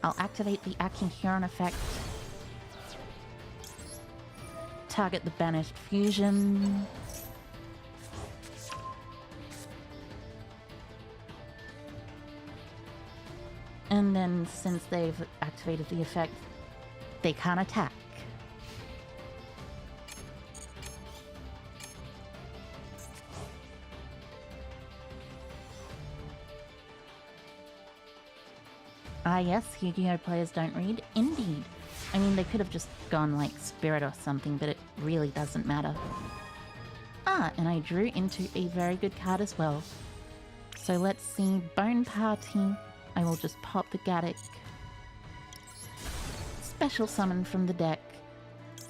I'll activate the Akihiron effect. Target the Banished Fusion. And then, since they've activated the effect, they can't attack. Ah yes, Yu-Gi-Oh! Players don't read? Indeed. I mean, they could have just gone like Spirit or something, but it really doesn't matter. Ah, and I drew into a very good card as well. So let's see, Bone Party. I will just pop the Gaddock. Special summon from the deck.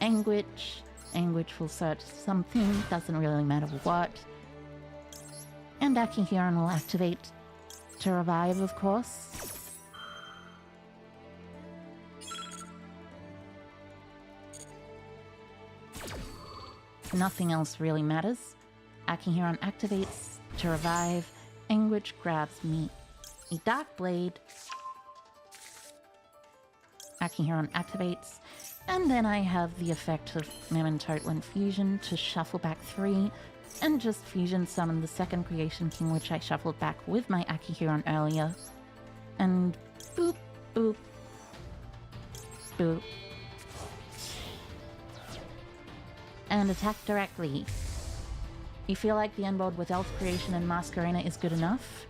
Anguish. Anguish will search something, doesn't really matter what. And Akihiron will activate to revive, of course. Nothing else really matters. Akihiron activates to revive. Anguish grabs me a Dark Blade. Akihiron activates. And then I have the effect of Memento and Fusion to shuffle back 3 and just Fusion summon the second Creation King, which I shuffled back with my Akihiron earlier. And boop, boop, boop. And attack directly. You feel like the endboard with Elf Creation and Masquerena is good enough?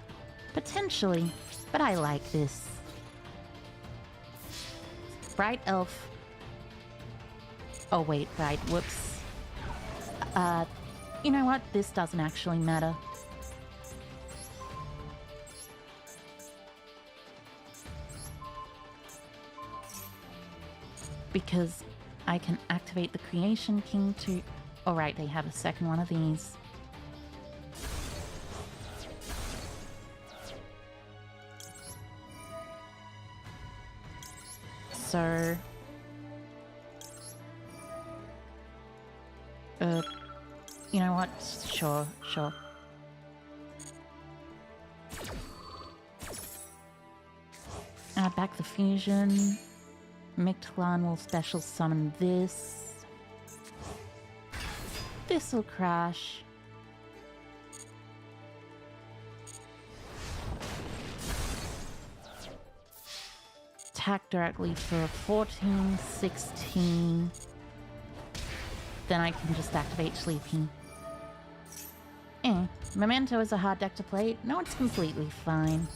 Potentially, but I like this. Bright Elf. Oh wait, right, whoops. You know what? This doesn't actually matter. Because I can activate the Creation King to... Alright, they have a second one of these. So... you know what? Sure, sure. Add back the Fusion. Mictlan will special summon this. This will crash. Attack directly for 14, 16. Then I can just activate Sleepy. Memento is a hard deck to play. No, it's completely fine.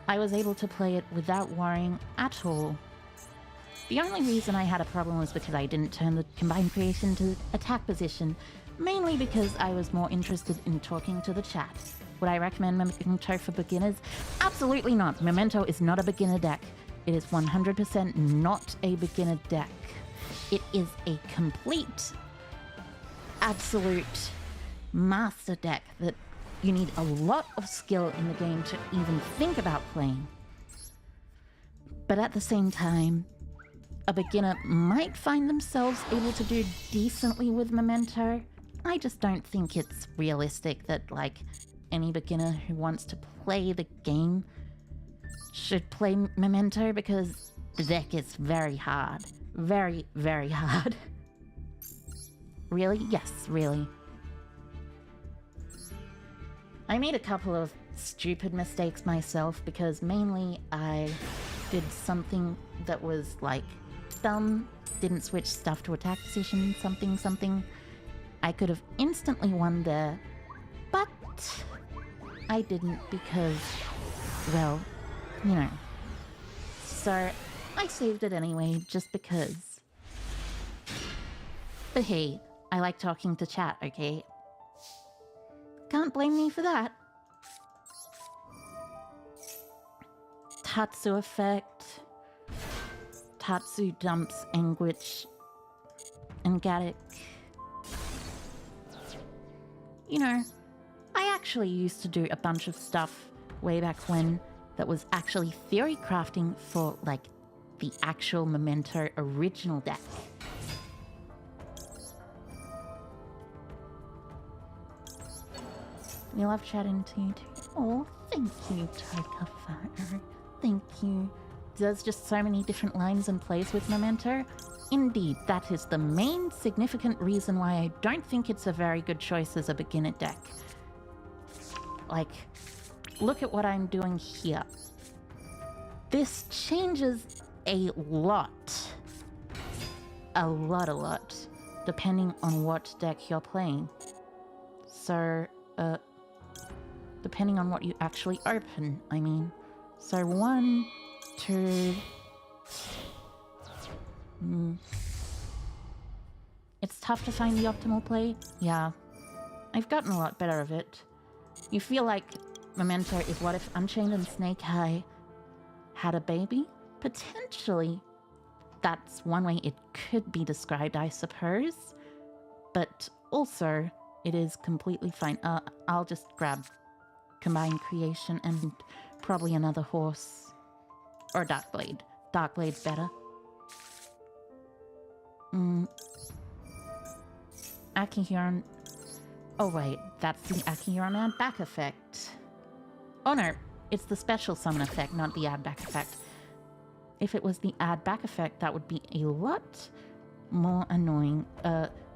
I was able to play it without worrying at all. The only reason I had a problem was because I didn't turn the Combined Creation to attack position, mainly because I was more interested in talking to the chat. Would I recommend Memento for beginners? Absolutely not. Memento is not a beginner deck. It is 100% not a beginner deck. It is a complete, absolute master deck that you need a lot of skill in the game to even think about playing. But at the same time, a beginner might find themselves able to do decently with Memento. I just don't think it's realistic that, like, any beginner who wants to play the game should play Memento, because the deck is very hard. Very, very hard. Really? Yes, really. I made a couple of stupid mistakes myself, because mainly I did something that was, like, Thumb didn't switch stuff to attack position, something, something. I could have instantly won there, but I didn't because, well, you know. So I saved it anyway, just because. But hey, I like talking to chat, okay? Can't blame me for that. Tatsu effect. Tatsu dumps Anguish and Gaddock. You know, I actually used to do a bunch of stuff way back when that was actually theory crafting for, like, the actual Memento original deck. We love chatting to you too. Oh, thank you, Toka Fire. Thank you. There's just so many different lines and plays with Memento. Indeed, that is the main significant reason why I don't think it's a very good choice as a beginner deck. Like, look at what I'm doing here. This changes a lot. A lot, depending on what deck you're playing. So, depending on what you actually open, I mean. So 1, 2... It's tough to find the optimal play. Yeah. I've gotten a lot better of it. You feel like Memento is what if Unchained and Snake Eye had a baby? Potentially. That's one way it could be described, I suppose. But also, it is completely fine. I'll just grab Combined Creation and probably another horse. Or Darkblade. Darkblade's better. Akihiron. Oh wait, that's the Akihiron add back effect. Oh no, it's the special summon effect, not the add back effect. If it was the add back effect, that would be a lot more annoying.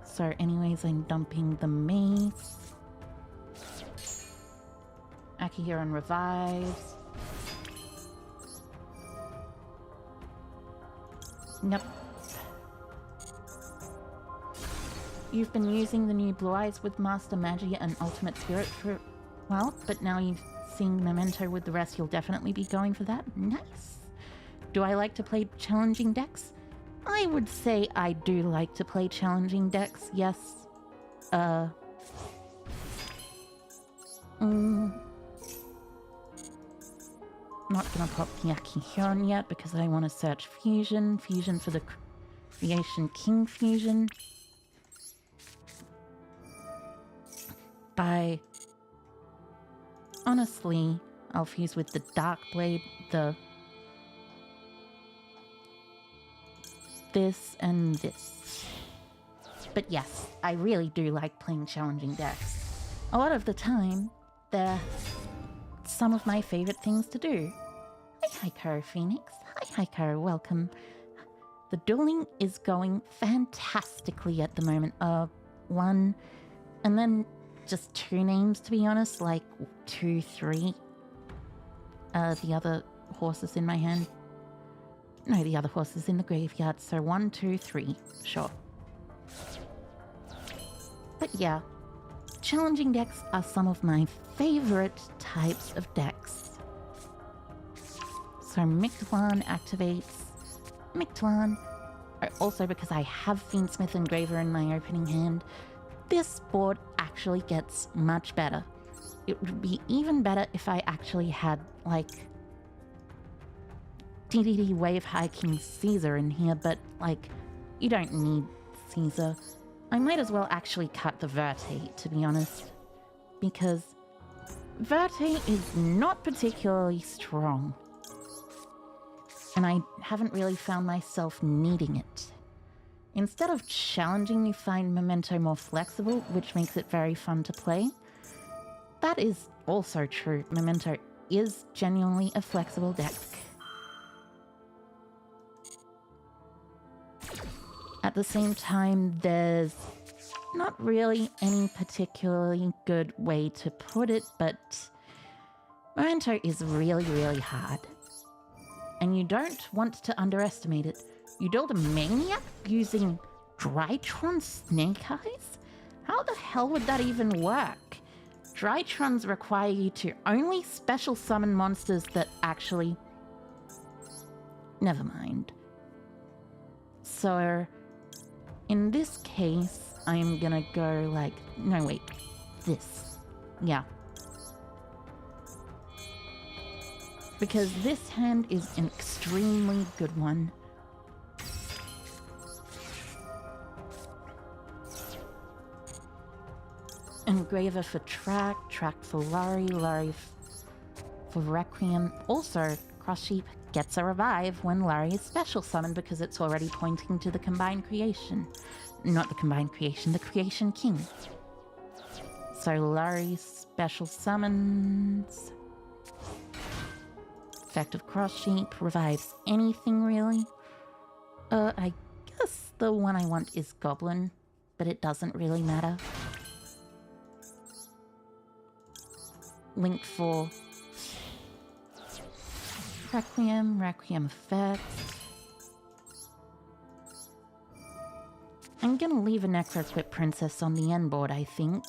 So anyways, I'm dumping the mace. Akihiron revives. Nope. You've been using the new Blue Eyes with Master Magia and Ultimate Spirit for a while, but now you've seen Memento with the rest, you'll definitely be going for that? Nice. Do I like to play challenging decks? I would say I do like to play challenging decks, yes. Not gonna pop Yakihyun yet because I want to search Fusion. Fusion for the Creation King Fusion. Honestly, I'll fuse with the Darkblade, this and this. But yes, I really do like playing challenging decks. A lot of the time, they're some of my favorite things to do. Hi, Hikaru Phoenix. Hi, Hikaru. Welcome. The dueling is going fantastically at the moment. 1, and then just 2 names, to be honest, like 2, 3. The other horse is in my hand. No, the other horse is in the graveyard, so 1, 2, 3, sure. But yeah, challenging decks are some of my favorite types of decks. So Mictlan activates. Mictlan, also because I have Fiendsmith Engraver in my opening hand, this board actually gets much better. It would be even better if I actually had, like, DDD Wave Hiking Caesar in here, but, like, you don't need Caesar. I might as well actually cut the Verte, to be honest, because Verte is not particularly strong, and I haven't really found myself needing it. Instead of challenging, you find Memento more flexible, which makes it very fun to play. That is also true. Memento is genuinely a flexible deck. At the same time, there's not really any particularly good way to put it, but Memento is really, really hard. And you don't want to underestimate it. You build a maniac using Drytron Snake Eyes? How the hell would that even work? Drytrons require you to only special summon monsters that actually... Never mind. So, in this case, I'm gonna go like... No, wait. This. Yeah. Because this hand is an extremely good one. Engraver for Track, Track for Lari for Requiem. Also, Cross Sheep gets a revive when Lari is special summoned because it's already pointing to the Combined Creation. Not the Combined Creation, the Creation King. So Lari special summons. Effect of Cross Sheep revives anything really. I guess the one I want is Goblin, but it doesn't really matter. Link for Requiem effect. I'm gonna leave a Necroquip Princess on the end board, I think.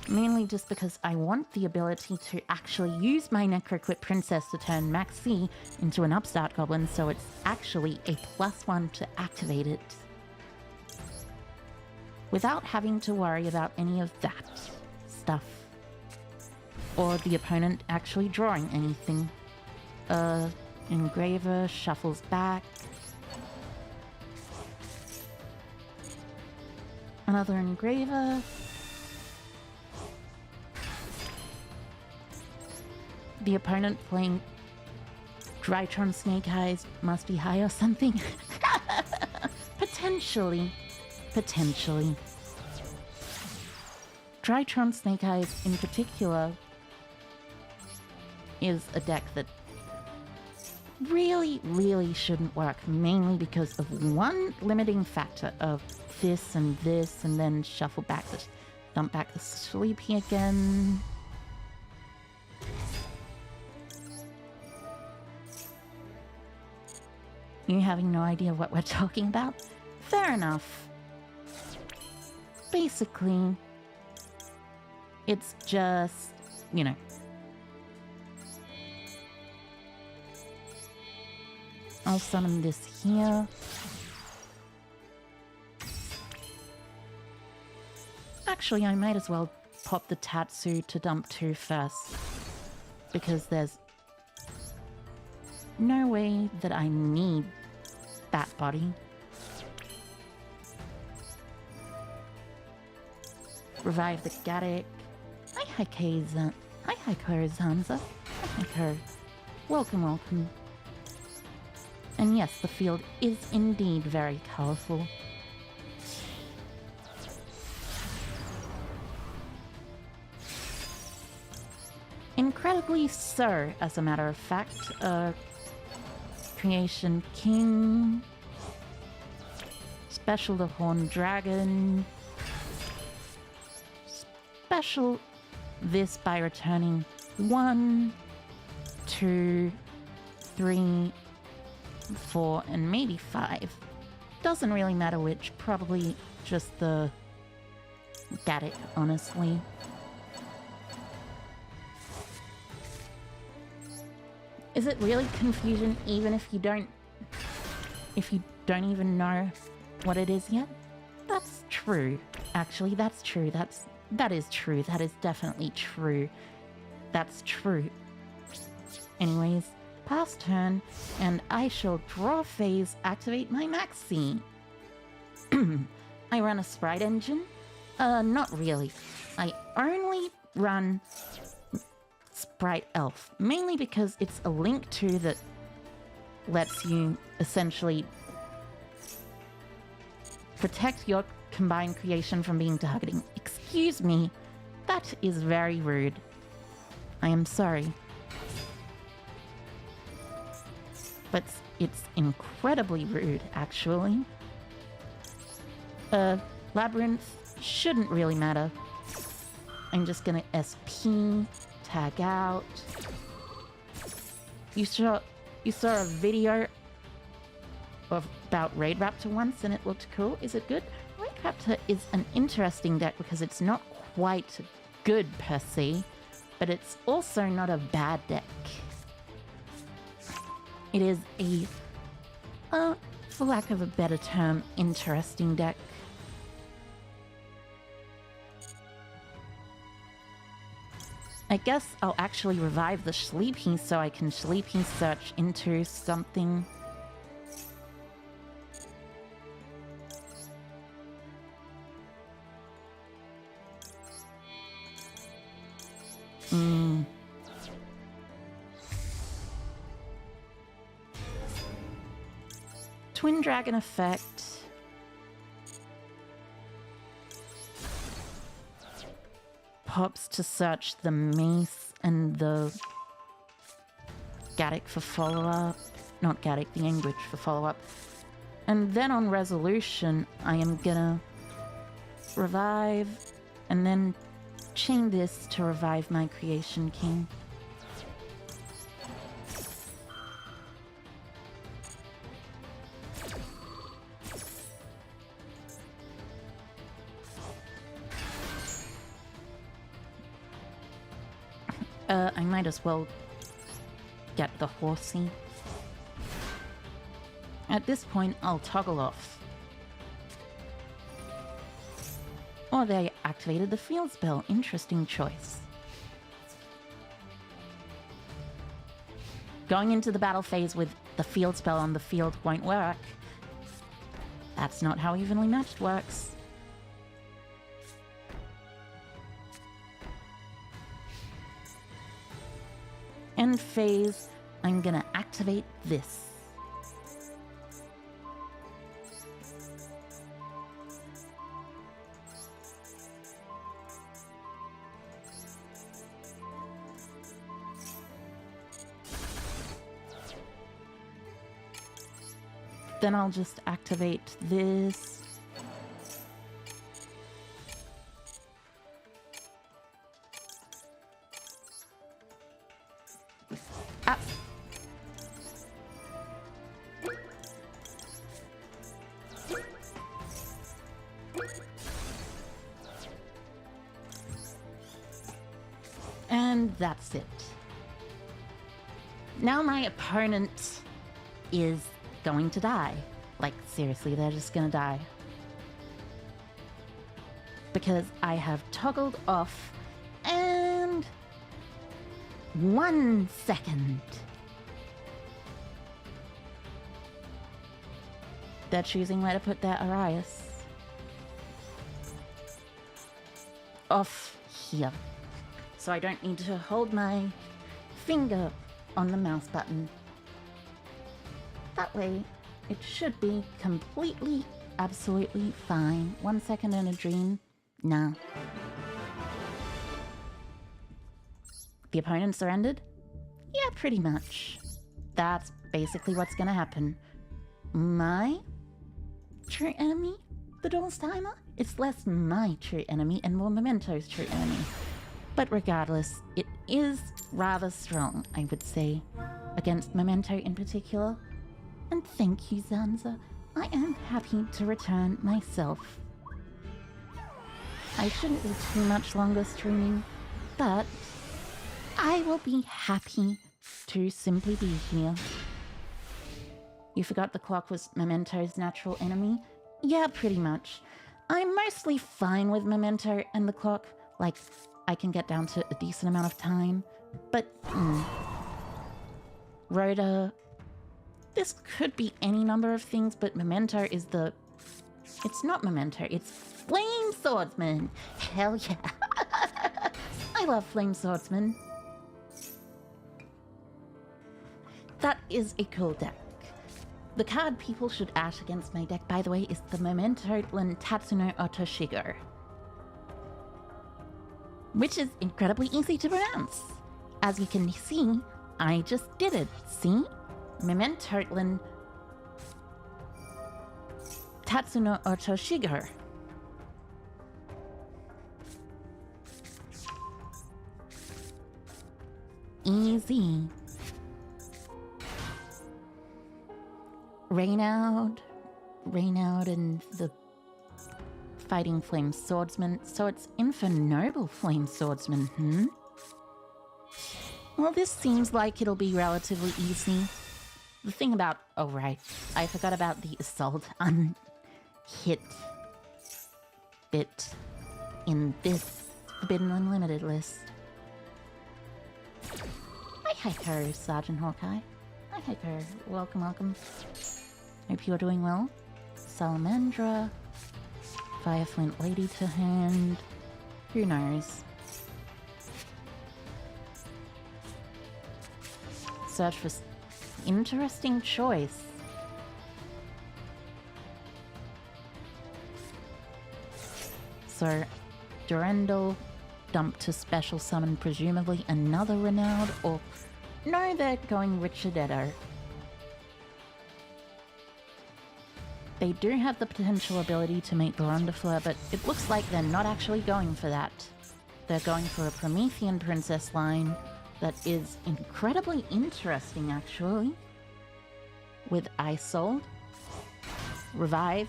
Mainly just because I want the ability to actually use my Necroquip Princess to turn Maxi into an upstart goblin, so it's actually a +1 to activate it. Without having to worry about any of that stuff. Or the opponent actually drawing anything. Engraver shuffles back. Another Engraver. The opponent playing Drytron Snake Eyes must be high or something. Potentially. Potentially. Drytron Snake Eyes in particular is a deck that really shouldn't work, mainly because of one limiting factor of this and then shuffle back the dump back the Sleepy again. You having no idea what we're talking about? Fair enough. Basically, it's just, you know. I'll summon this here. Actually, I might as well pop the Tatsu to dump 2 first, because there's no way that I need that body. Revive the Gaddick. Hi Hiko Zanza. Hi Hiko. Welcome. And yes, the field is indeed very colourful. Incredibly so, as a matter of fact. Creation King. Special the Horned Dragon. Special this by returning 1, 2, 3, 4, and maybe 5. Doesn't really matter which, probably just the Gaddick, honestly. Is it really confusion even if you don't even know what it is yet? That's true. Actually, that's true. That is true. That is definitely true. That's true. Anyways, pass turn, and I shall draw phase, activate my Maxi. I run a sprite engine? Not really. I only run Sprite Elf, mainly because it's a link to that lets you essentially protect your combined creation from being targeting. Excuse me, that is very rude. I am sorry. But it's incredibly rude, actually. Labyrinth shouldn't really matter. I'm just gonna SP, tag out. You saw a video about Raid Raptor once and it looked cool. Is it good? Raid Raptor is an interesting deck because it's not quite good per se, but it's also not a bad deck. It is a, for lack of a better term, interesting deck. I guess I'll actually revive the Sleepy so I can Sleepy search into something. Twin Dragon effect. Pops to search the Mace and the Gaddock for follow-up. Not Gaddock, the Anguish for follow-up. And then on resolution, I am gonna revive and then chain this to revive my Creation King. I might as well get the horsey. At this point, I'll toggle off. Oh, they activated the field spell. Interesting choice. Going into the battle phase with the field spell on the field won't work. That's not how evenly matched works. End phase, I'm gonna activate this. Then I'll just activate this. Ah. And that's it. Now my opponent is going to die. Like, seriously, they're just gonna die. Because I have toggled off and 1 second. They're choosing where to put their Arias. Off here. So I don't need to hold my finger on the mouse button. That way, it should be completely, absolutely fine. 1 second in a dream? Nah. The opponent surrendered? Yeah, pretty much. That's basically what's gonna happen. My true enemy, the Duelist Timer? It's less my true enemy and more Memento's true enemy. But regardless, it is rather strong, I would say, against Memento in particular. And thank you, Zanza. I am happy to return myself. I shouldn't be too much longer streaming, but I will be happy to simply be here. You forgot the clock was Memento's natural enemy? Yeah, pretty much. I'm mostly fine with Memento and the clock. Like, I can get down to a decent amount of time. But, Rhoda... This could be any number of things, but Memento is the... It's not Memento, it's Flame Swordsman! Hell yeah! I love Flame Swordsman. That is a cool deck. The card people should add against my deck, by the way, is the Memento Tatsuno Otoshigo. Which is incredibly easy to pronounce. As you can see, I just did it. See? Memento Tatsuno Otoshigo. Easy. Raynaud and the Fighting Flame Swordsman. So it's Infernoble Flame Swordsman, Well, this seems like it'll be relatively easy. The thing about... Oh, right. I forgot about the Assault Unhit bit in this Forbidden Unlimited list. Hi, Hiko, Sergeant Hawkeye. Hi, Hiko. Welcome, welcome. Hope you're doing well. Salamandra. Fireflint Lady to hand. Who knows? Search for... Interesting choice. So, Durandal, dump to special summon presumably another Raynaud, or... No, they're going Richardetto. They do have the potential ability to make Blondefleur, but it looks like they're not actually going for that. They're going for a Promethean Princess line that is incredibly interesting, actually. With Isold, Revive,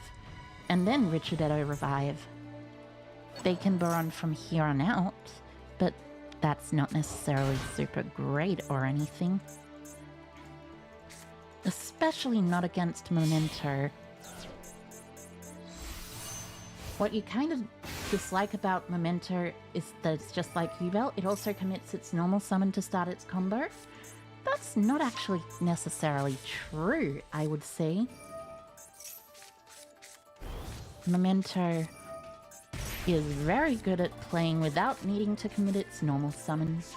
and then Richardetto Revive. They can Baron from here on out, but that's not necessarily super great or anything. Especially not against Memento. What you kind of dislike about Memento is that it's just like Yubel. It also commits its normal summon to start its combo. That's not actually necessarily true, I would say. Memento is very good at playing without needing to commit its normal summons.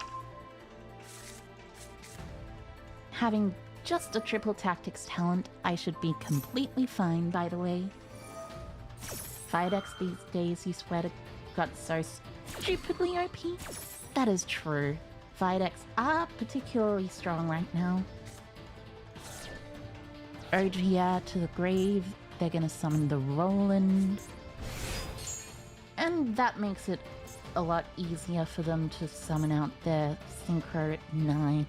Having just a triple tactics talent, I should be completely fine, by the way. Firedex these days, you swear to God, so stupidly OP? That is true. Firedex are particularly strong right now. Ogia to the grave, they're gonna summon the Roland. And that makes it a lot easier for them to summon out their Synchro 9.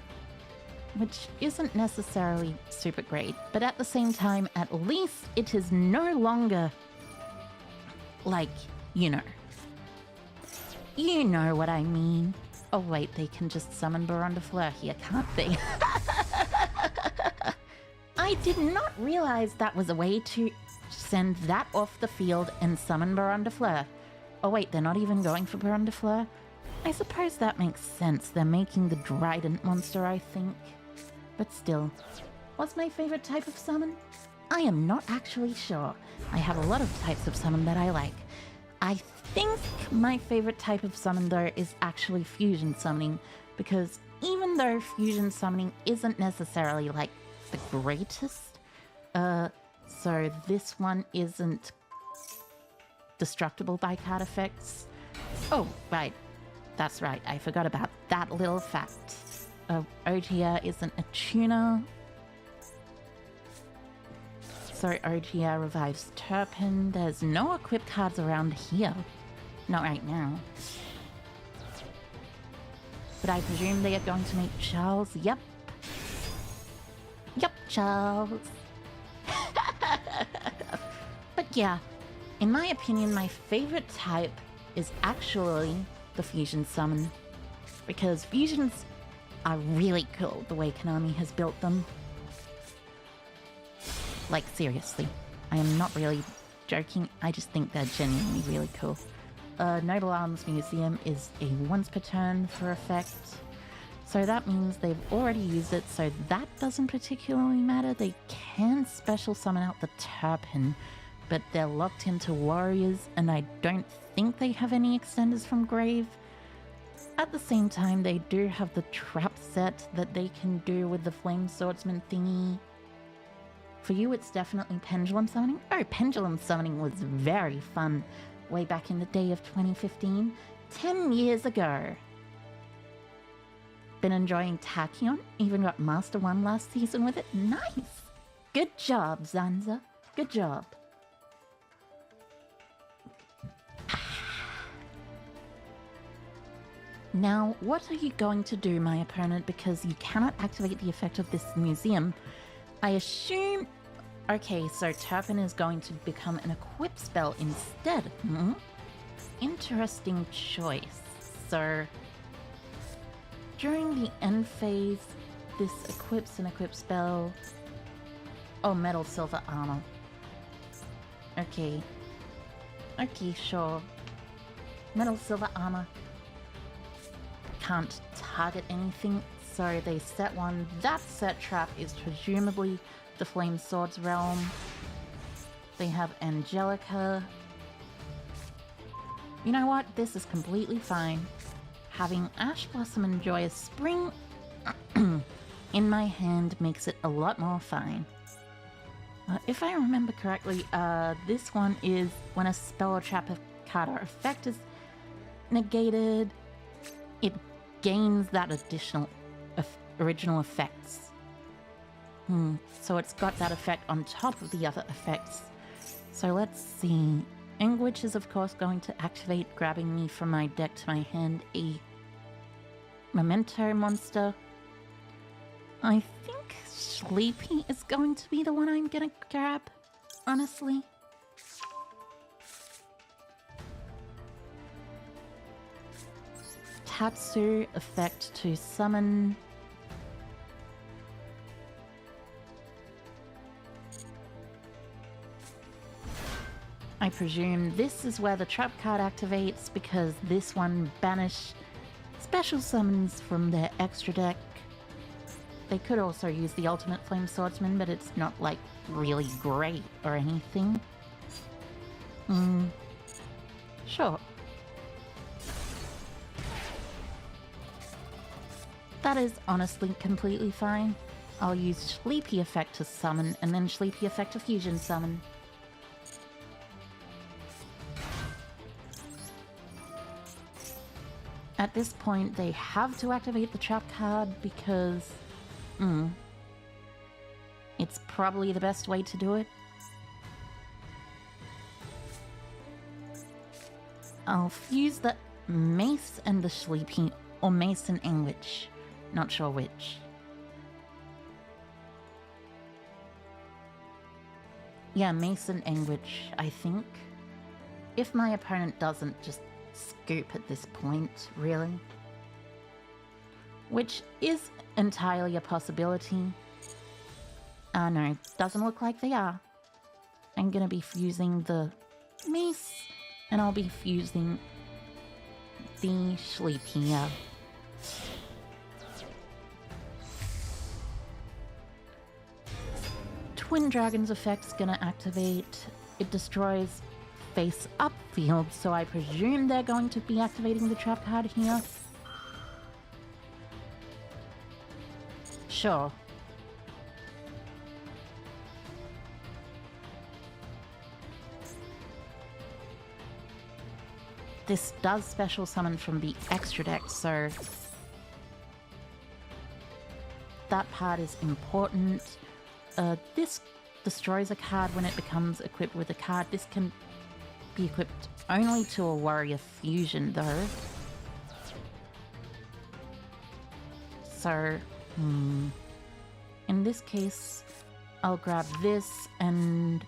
Which isn't necessarily super great, but at the same time, at least it is no longer... like, you know. You know what I mean. Oh wait, they can just summon Blondefleur here, can't they? I did not realize that was a way to send that off the field and summon Blondefleur. Oh wait, they're not even going for Blondefleur? I suppose that makes sense. They're making the Drident monster, I think. But still, what's my favorite type of summon? I am not actually sure. I have a lot of types of summon that I like. I think my favorite type of summon, though, is actually fusion summoning, because even though fusion summoning isn't necessarily, like, the greatest, so this one isn't destructible by card effects. Oh, right. That's right. I forgot about that little fact. Ogia isn't a tuner. So Ogia revives Turpin. There's no equip cards around here. Not right now. But I presume they are going to make Charles. Yep. Yep, Charles. But yeah, in my opinion, my favorite type is actually the fusion summon. Because fusions are really cool the way Konami has built them. Like, seriously. I am not really joking. I just think they're genuinely really cool. Noble Arms Museum is a once per turn for effect. So that means they've already used it, so that doesn't particularly matter. They can special summon out the Turpin, but they're locked into Warriors, and I don't think they have any extenders from Grave. At the same time, they do have the trap set that they can do with the Flame Swordsman thingy. For you, it's definitely Pendulum Summoning. Oh, Pendulum Summoning was very fun way back in the day of 2015. 10 years ago. Been enjoying Tachyon. Even got Master 1 last season with it. Nice! Good job, Zanza. Good job. Now, what are you going to do, my opponent? Because you cannot activate the effect of this museum. I assume... Okay, so Turpin is going to become an equip spell instead. Interesting choice. So, during the end phase, this equips an equip spell. Oh, metal, silver, armor. Okay. Okay, sure. Metal, silver, armor. Can't target anything, so they set one. That set trap is presumably the Flame Sword's realm. They have Angelica. You know what? This is completely fine. Having Ash Blossom and Joyous Spring in my hand makes it a lot more fine. If I remember correctly, this one is when a spell or trap card or effect is negated, it gains that additional original effects. So it's got that effect on top of the other effects. So let's see. Anguish is of course going to activate, grabbing me from my deck to my hand a Memento monster. I think Sleepy is going to be the one I'm gonna grab, honestly. Tatsu, effect to summon. I presume this is where the trap card activates, because this one banish special summons from their extra deck. They could also use the ultimate Flame Swordsman, but it's not like really great or anything. Sure. That is honestly completely fine. I'll use Sleepy effect to summon, and then Sleepy effect to fusion summon. At this point, they have to activate the trap card because, it's probably the best way to do it. I'll fuse the Mace and the Sleepy, or Mace and Anguish. Not sure which. Yeah, Mace and Anguish, I think. If my opponent doesn't just scoop at this point, really. Which is entirely a possibility. No, doesn't look like they are. I'm gonna be fusing the Mace, and I'll be fusing the Sleepy. Twin Dragon's effect's gonna activate. It destroys face-up field, so I presume they're going to be activating the trap card here. Sure. This does special summon from the extra deck, so that part is important. This destroys a card when it becomes equipped with a card. This can be equipped only to a Warrior Fusion, though. So, in this case, I'll grab this, and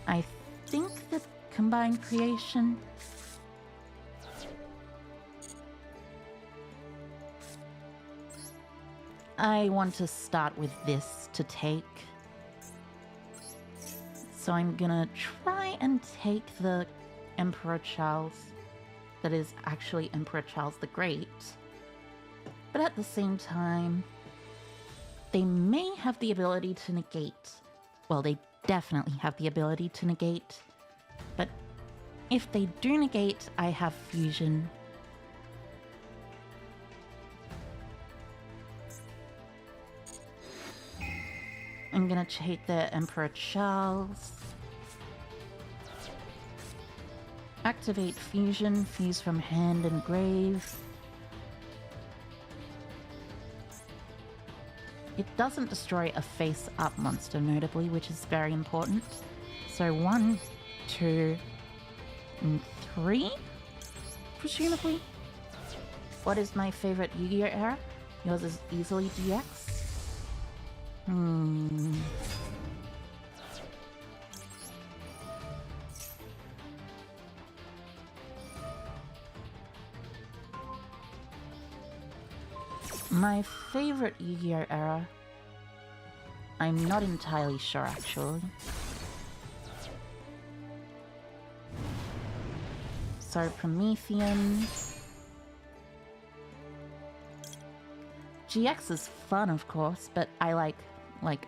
I think that Combined Creation. I want to start with this to take. So I'm gonna try and take the Emperor Charles. That is actually Emperor Charles the Great. But at the same time, they may have the ability to negate. Well, they definitely have the ability to negate. But if they do negate, I have fusion. I'm gonna take the Emperor Charles. Activate fusion, fuse from hand and grave. It doesn't destroy a face-up monster, notably, which is very important. So 1, 2, and 3, presumably. What is my favorite Yu-Gi-Oh era? Yours is easily GX. Hmm. My favorite Yu-Gi-Oh era? I'm not entirely sure, actually. So, Promethean. GX is fun, of course, but I like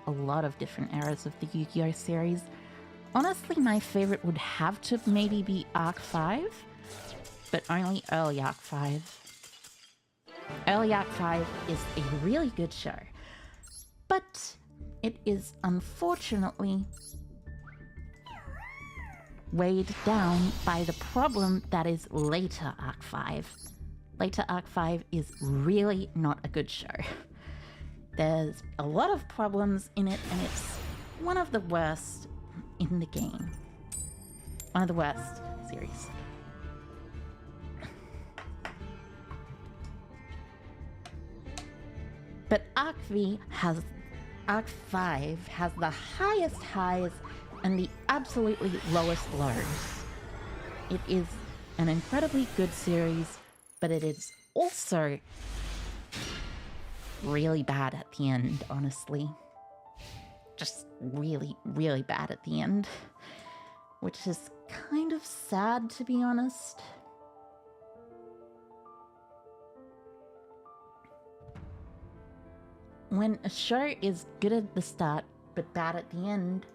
a lot of different eras of the Yu-Gi-Oh series. Honestly, my favorite would have to maybe be Arc 5, but only early Arc 5. Early Arc 5 is a really good show, but it is unfortunately weighed down by the problem that is later Arc 5. Later Arc 5 is really not a good show. There's a lot of problems in it, and it's one of the worst in the game. One of the worst series. But Arc 5 has the highest highs and the absolutely lowest lows. It is an incredibly good series, but it is also really bad at the end, honestly. Just really, really bad at the end. Which is kind of sad, to be honest. When a show is good at the start, but bad at the end,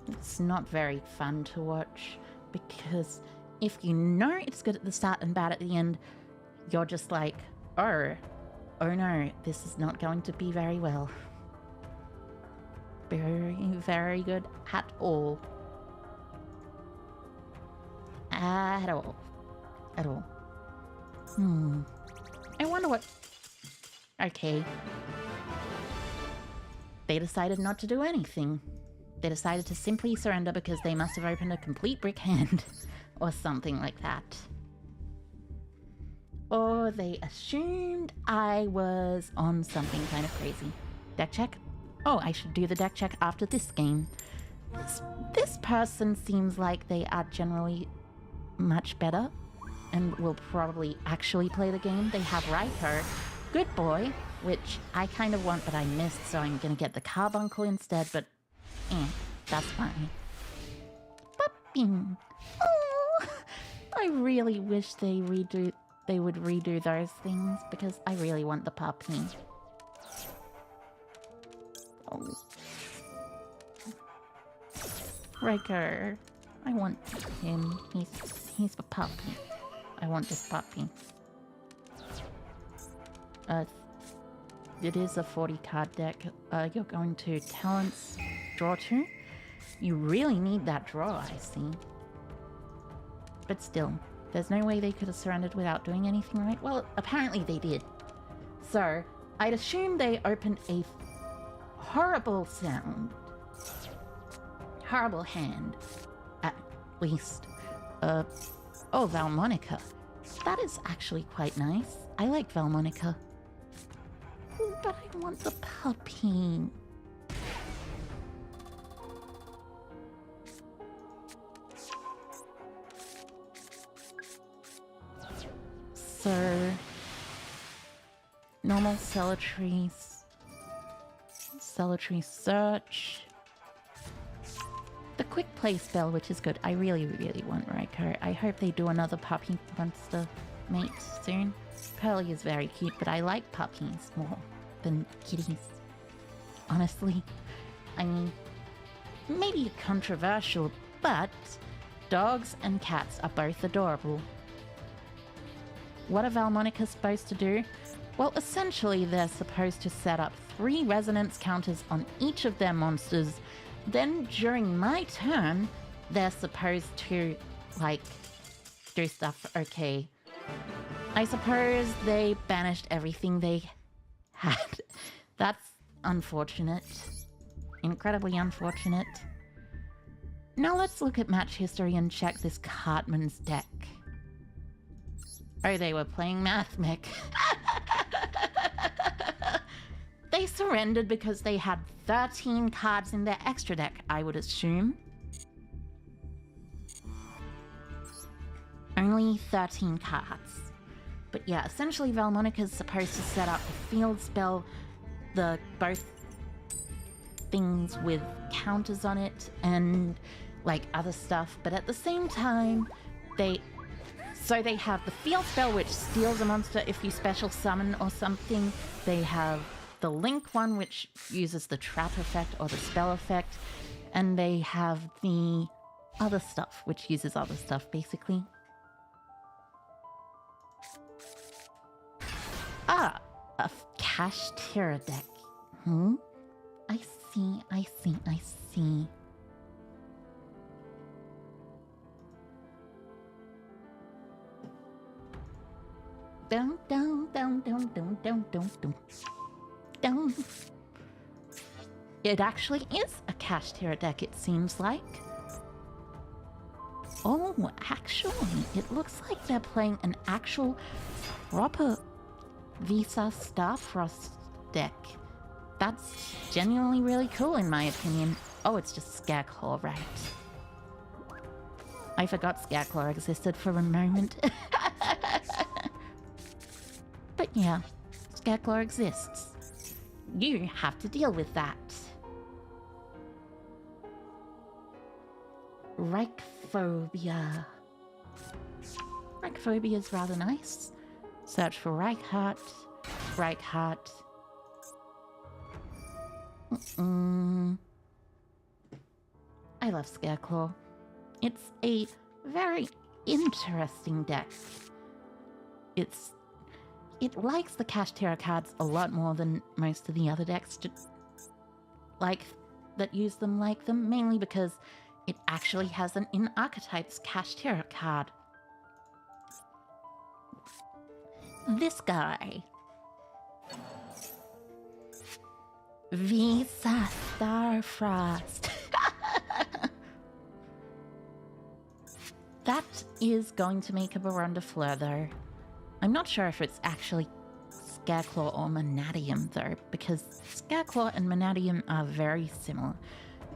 it's not very fun to watch, because if you know it's good at the start and bad at the end, you're just like, oh no, this is not going to be very well. Very, very good at all. At all. At all. I wonder what... Okay. They decided not to do anything. They decided to simply surrender because they must have opened a complete brick hand. Or something like that. Or they assumed I was on something kind of crazy. Deck check? Oh, I should do the deck check after this game. This person seems like they are generally much better and will probably actually play the game. They have Raikou, Good Boy, which I kind of want but I missed, so I'm gonna get the Carbuncle instead, but that's fine. Pupping. Oh, I really wish they would redo those things because I really want the puppy. Oh. Raikou. I want him. He's the puppy. I want this puppy. It is a 40 card deck. You're going to talents, draw 2. You really need that draw, I see. But still, there's no way they could have surrendered without doing anything right. Well, apparently they did. So, I'd assume they opened a horrible sound. Horrible hand. At least. Oh, Valmonica. That is actually quite nice. I like Valmonica. But I want the puppy. So, normal Celatry Search. The quick play spell, which is good. I really, really want Raikou. I hope they do another puppy monster mate soon. Pearly is very cute, but I like puppies more than kitties. Honestly. I mean, maybe controversial, but dogs and cats are both adorable. What are Valmonica supposed to do? Well, essentially they're supposed to set up 3 resonance counters on each of their monsters. Then during my turn, they're supposed to, like, do stuff. Okay. I suppose they banished everything they had. That's unfortunate. Incredibly unfortunate. Now let's look at match history and check this Cartman's deck. Oh, they were playing Math Mech. They They surrendered because they had 13 cards in their extra deck, I would assume. Only 13 cards. But yeah, essentially Valmonica's supposed to set up the field spell, the both things with counters on it and like other stuff, but at the same time they have the field spell which steals a monster if you special summon or something. They have the link one which uses the trap effect or the spell effect, and they have the other stuff which uses other stuff basically. Ah, a Kashtira deck. I see. Down. It actually is a Kashtira deck, it seems like. Oh, actually, it looks like they're playing an actual proper Visa Starfrost deck. That's genuinely really cool in my opinion. Oh, it's just Scareclaw, right? I forgot Scareclaw existed for a moment. But yeah, Scareclaw exists. You have to deal with that. Reichphobia. Reichphobia is rather nice. Search for Reichheart. I love Scareclaw. It's a very interesting deck. It likes the Kashtira cards a lot more than most of the other decks that use them like them, mainly because it actually has an in-archetypes Kashtira card. This guy. Visa Starfrost. That is going to make a Baronda Fleur, though. I'm not sure if it's actually Scareclaw or Manatium, though, because Scareclaw and Manatium are very similar.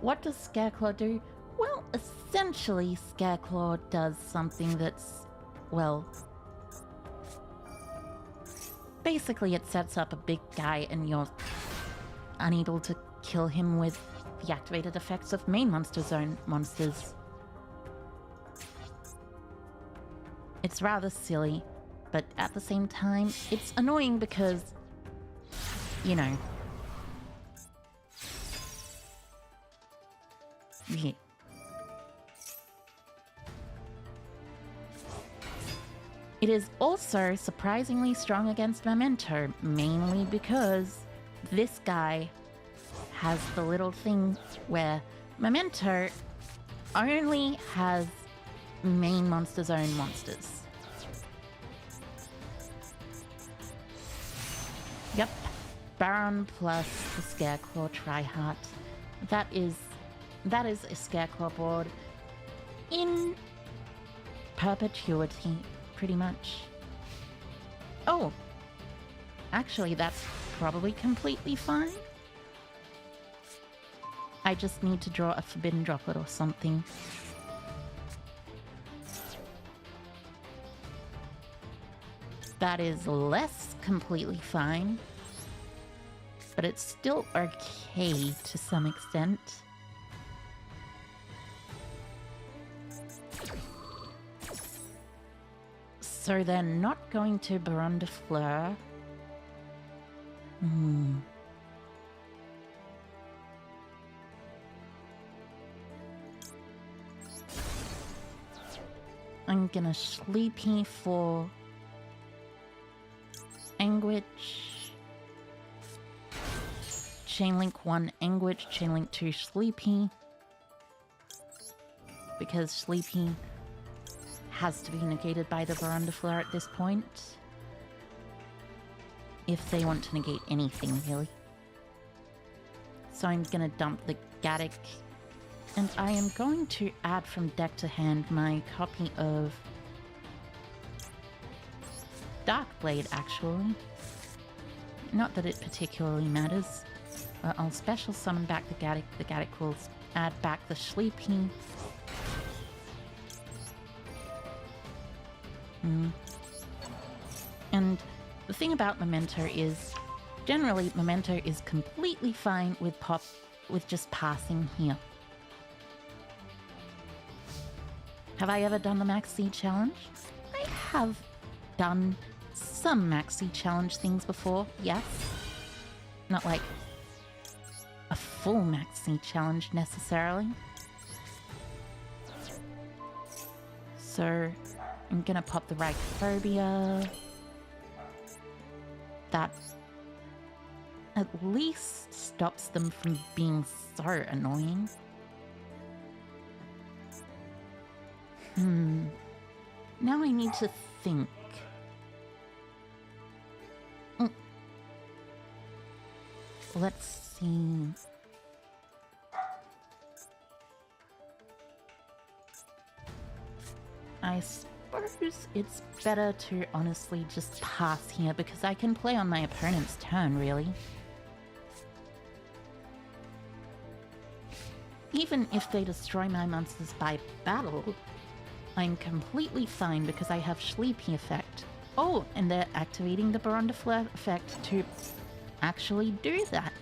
What does Scareclaw do? Well, essentially, Scareclaw does something that's, well, basically it sets up a big guy and you're unable to kill him with the activated effects of main monster zone monsters. It's rather silly, but at the same time, it's annoying because, you know. Yeah. It is also surprisingly strong against Memento, mainly because this guy has the little thing where Memento only has main monster zone monsters. Yep, Baron plus the Scareclaw Triheart. That is a Scareclaw board in perpetuity, pretty much. Oh, actually that's probably completely fine. I just need to draw a Forbidden Droplet or something. That is less completely fine, but it's still okay to some extent. So they're not going to Baronda Fleur. I'm gonna Sleepy for Anguish. Chainlink 1 Anguish, Chainlink 2 Sleepy. Because Sleepy has to be negated by the Baronda Fleur at this point. If they want to negate anything, really. So I'm gonna dump the Gaddock. And I am going to add from deck to hand my copy of Darkblade, actually. Not that it particularly matters. I'll special summon back the Gaddock. The Gaddock will add back the Sleepy. And the thing about Memento is, generally, Memento is completely fine with just passing here. Have I ever done the Maxi challenge? I have done some Maxi challenge things before, yes. Not like a full Maxi challenge necessarily. So I'm gonna pop the Rycophobia. That at least stops them from being so annoying. Now I need to think. Let's see. I suppose it's better to honestly just pass here because I can play on my opponent's turn, really. Even if they destroy my monsters by battle, I'm completely fine because I have Sleepy effect. Oh, and they're activating the Baron de Fleur effect to actually do that.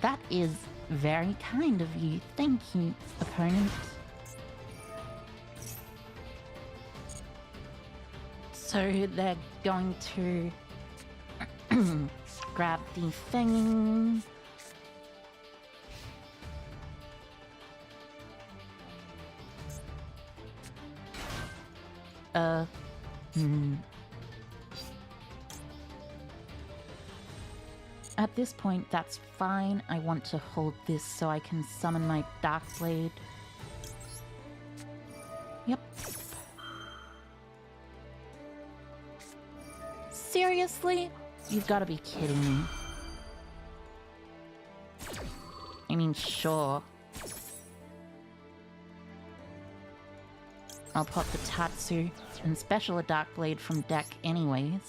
That is very kind of you. Thank you, opponent. So they're going to grab the thing. At this point, that's fine. I want to hold this so I can summon my Darkblade. Yep. Seriously? You've got to be kidding me. I mean, sure. I'll pop the Tatsu and special a Darkblade from deck anyways.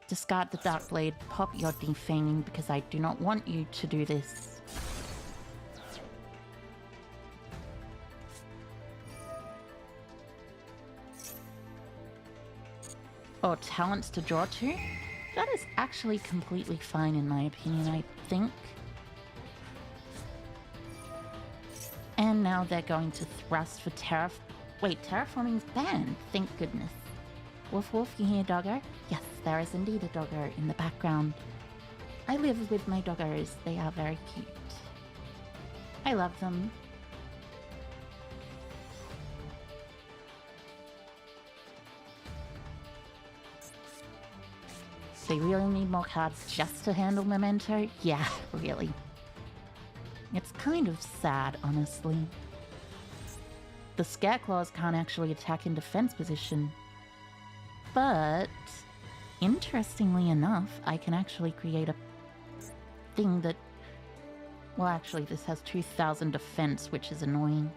Discard the Darkblade, pop your Defanging because I do not want you to do this. Or talents to draw to? That is actually completely fine in my opinion, I think. And now they're going to thrust for Wait, terraforming's banned, thank goodness. Woof woof, you hear doggo? Yes, there is indeed a doggo in the background. I live with my doggos, they are very cute. I love them. They really need more cards just to handle Memento? Yeah, really. It's kind of sad, honestly. The Scareclaws can't actually attack in defense position. But, interestingly enough, I can actually create a thing that... Well, actually, this has 2000 defense, which is annoying.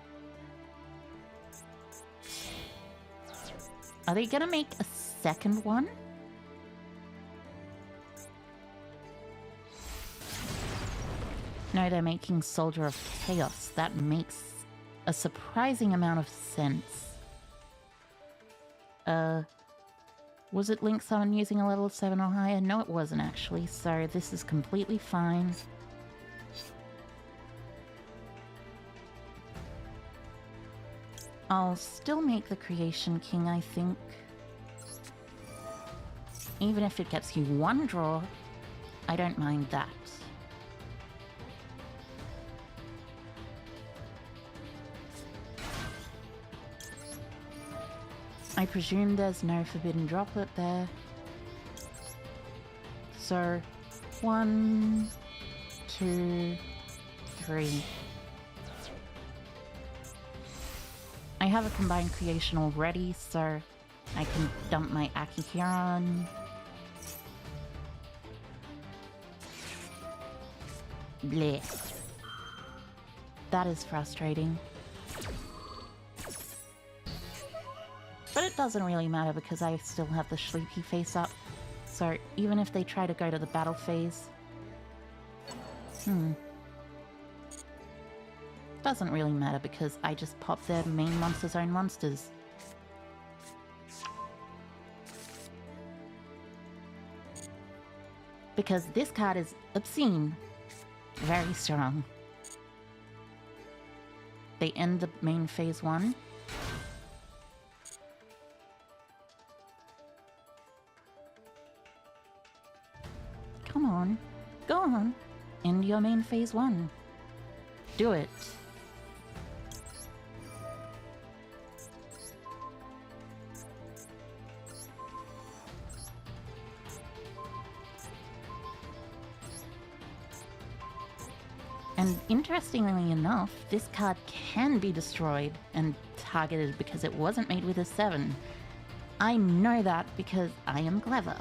Are they gonna make a second one? No, they're making Soldier of Chaos. That makes a surprising amount of sense. Was it Link Summon using a level 7 or higher? No, it wasn't actually, so this is completely fine. I'll still make the Creation King, I think. Even if it gets you one draw, I don't mind that. I presume there's no Forbidden Droplet there. So, 1, 2, 3. I have a Combined Creation already, so I can dump my Akikiran. Blech. That is frustrating. it doesn't really matter because I still have the sleepy face up. So even if they try to go to the battle phase... Doesn't really matter because I just pop their main monster's own monsters. Because this card is obscene. Very strong. They end the main phase 1. Come on. Go on. End your main phase 1. Do it. And interestingly enough, this card can be destroyed and targeted because it wasn't made with a 7. I know that because I am clever.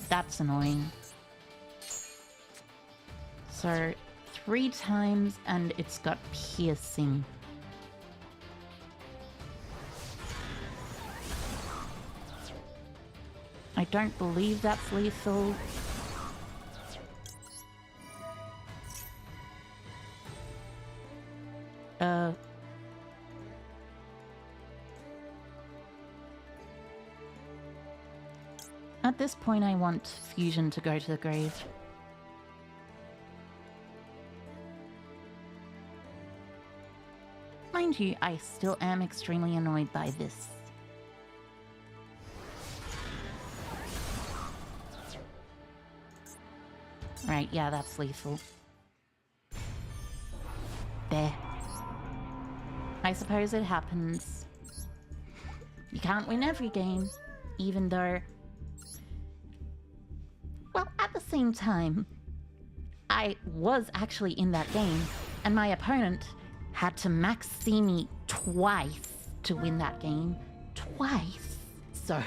That's annoying. So, 3 times and it's got piercing. I don't believe that's lethal. At this point, I want Fusion to go to the grave. Mind you, I still am extremely annoyed by this. Right, yeah, that's lethal. There. I suppose it happens. You can't win every game, even though... Well, at the same time, I was actually in that game, and my opponent had to max see me twice to win that game. Twice. So,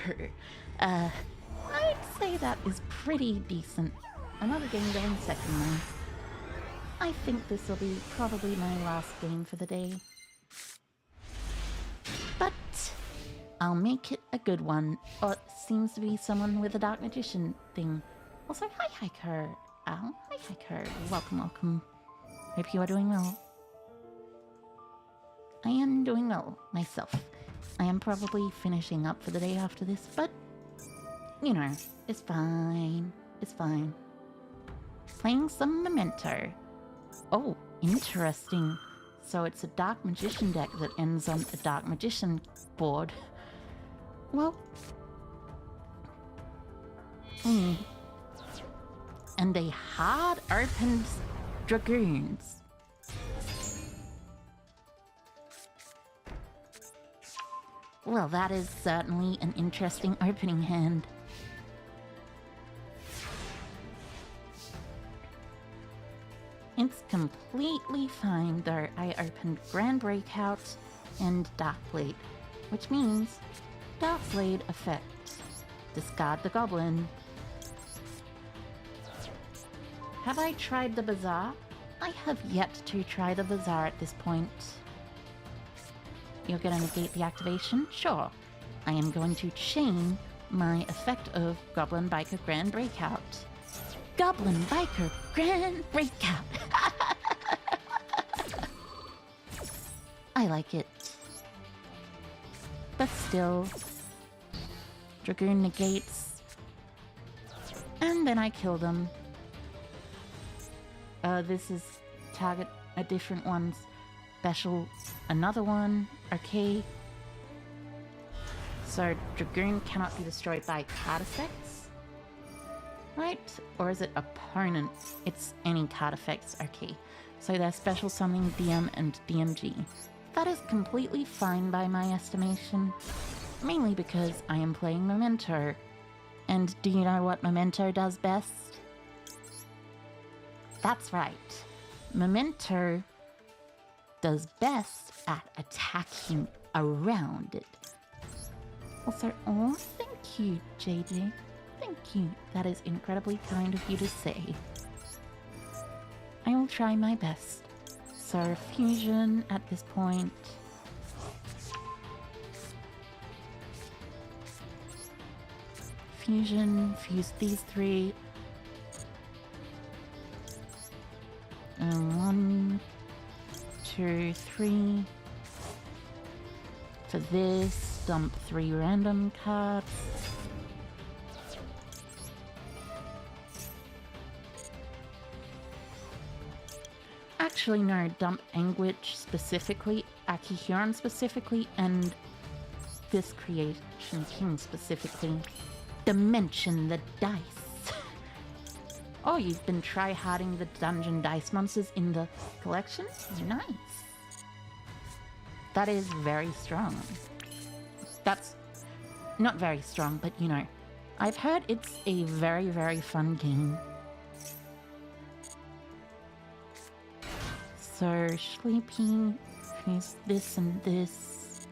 I'd say that is pretty decent. Another game going second now. I think this will be probably my last game for the day. But I'll make it a good one. Oh, it seems to be someone with a Dark Magician thing. Also, hi Hiker. Hi Hiker. Welcome, welcome. Hope you are doing well. I am doing well myself. I am probably finishing up for the day after this, but you know, it's fine. It's fine. Playing some Memento. Oh, interesting. So it's a Dark Magician deck that ends on a Dark Magician board. Well... And they hard-opened Dragoons. Well, that is certainly an interesting opening hand. It's completely fine, though. I opened Grand Breakout and Darkblade, which means Darkblade effect. Discard the Goblin. Have I tried the Bazaar? I have yet to try the Bazaar at this point. You're gonna negate the activation? Sure. I am going to chain my effect of Goblin Biker Grand Breakout. Goblin Biker Grand Breakout! I like it. But still, Dragoon negates. And then I kill them. This is target a different one. Special, another one. Okay. So Dragoon cannot be destroyed by card effects. Right? Or is it opponent? It's any card effects. Okay. So they're special summoning DM and DMG. That is completely fine by my estimation. Mainly because I am playing Memento. And do you know what Memento does best? That's right. Memento does best at attacking around it. Also, oh, thank you, JJ. Thank you. That is incredibly kind of you to say. I will try my best. So fusion at this point. Fusion, fuse these three. And 1, 2, 3. For this, dump 3 random cards. Actually, no, dump Anguish specifically, Akihiron specifically, and this Creation King specifically. Dimension the dice. Oh, you've been try-harding the dungeon dice monsters in the collection? Nice. That is very strong. That's not very strong, but you know, I've heard it's a very, very fun game. So, Sleepy, fuse this and this.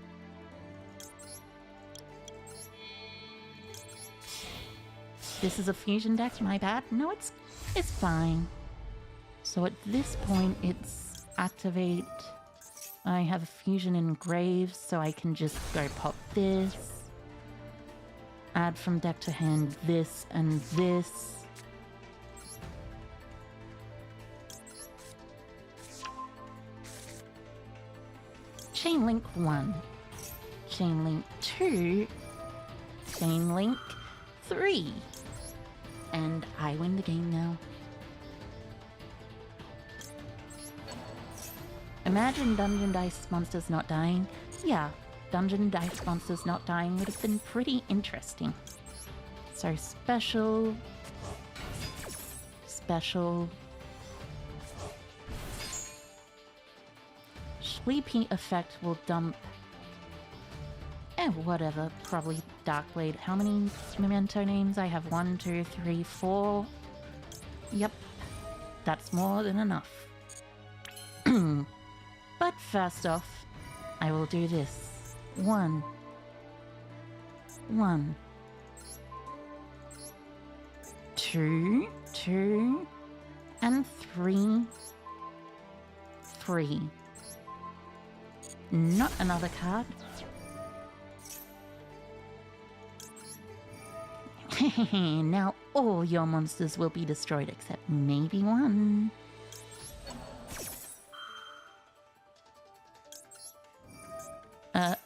This is a fusion deck, my bad. No, it's fine. So at this point, it's activate. I have a fusion in Graves, so I can just go pop this. Add from deck to hand this and this. Chain Link 1. Chain Link 2. Chain Link 3. And I win the game now. Imagine Dungeon Dice Monsters not dying. Yeah, Dungeon Dice Monsters not dying would have been pretty interesting. So special. Special. Sleepy effect will dump. Whatever. Probably Darkblade. How many Memento names? I have 1, 2, 3, 4. Yep. That's more than enough. But first off, I will do this. 1. 1. 2. 2. And 3. 3. Not another card. Now all your monsters will be destroyed except maybe one.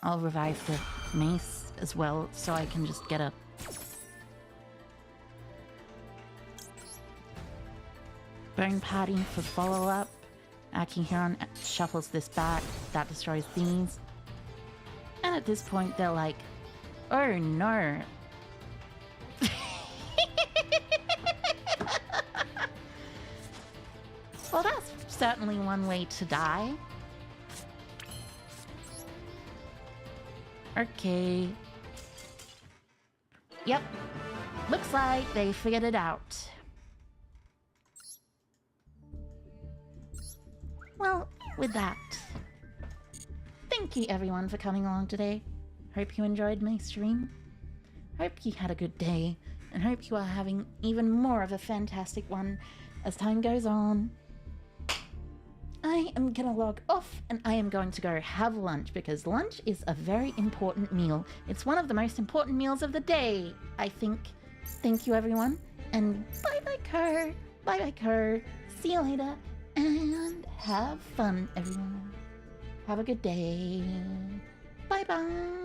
I'll revive the mace as well so I can just get a... Bone Party for follow-up. Akihiron shuffles this back. That destroys these. And at this point they're like, oh no. Well, that's certainly one way to die. Okay. Yep. Looks like they figured it out. Well, with that, thank you everyone for coming along today. Hope you enjoyed my stream. Hope you had a good day, and hope you are having even more of a fantastic one as time goes on. I am gonna log off and I am going to go have lunch because lunch is a very important meal. It's one of the most important meals of the day, I think. Thank you everyone, and bye bye Co. Bye bye Co. See you later, and have fun everyone. Have a good day. Bye bye.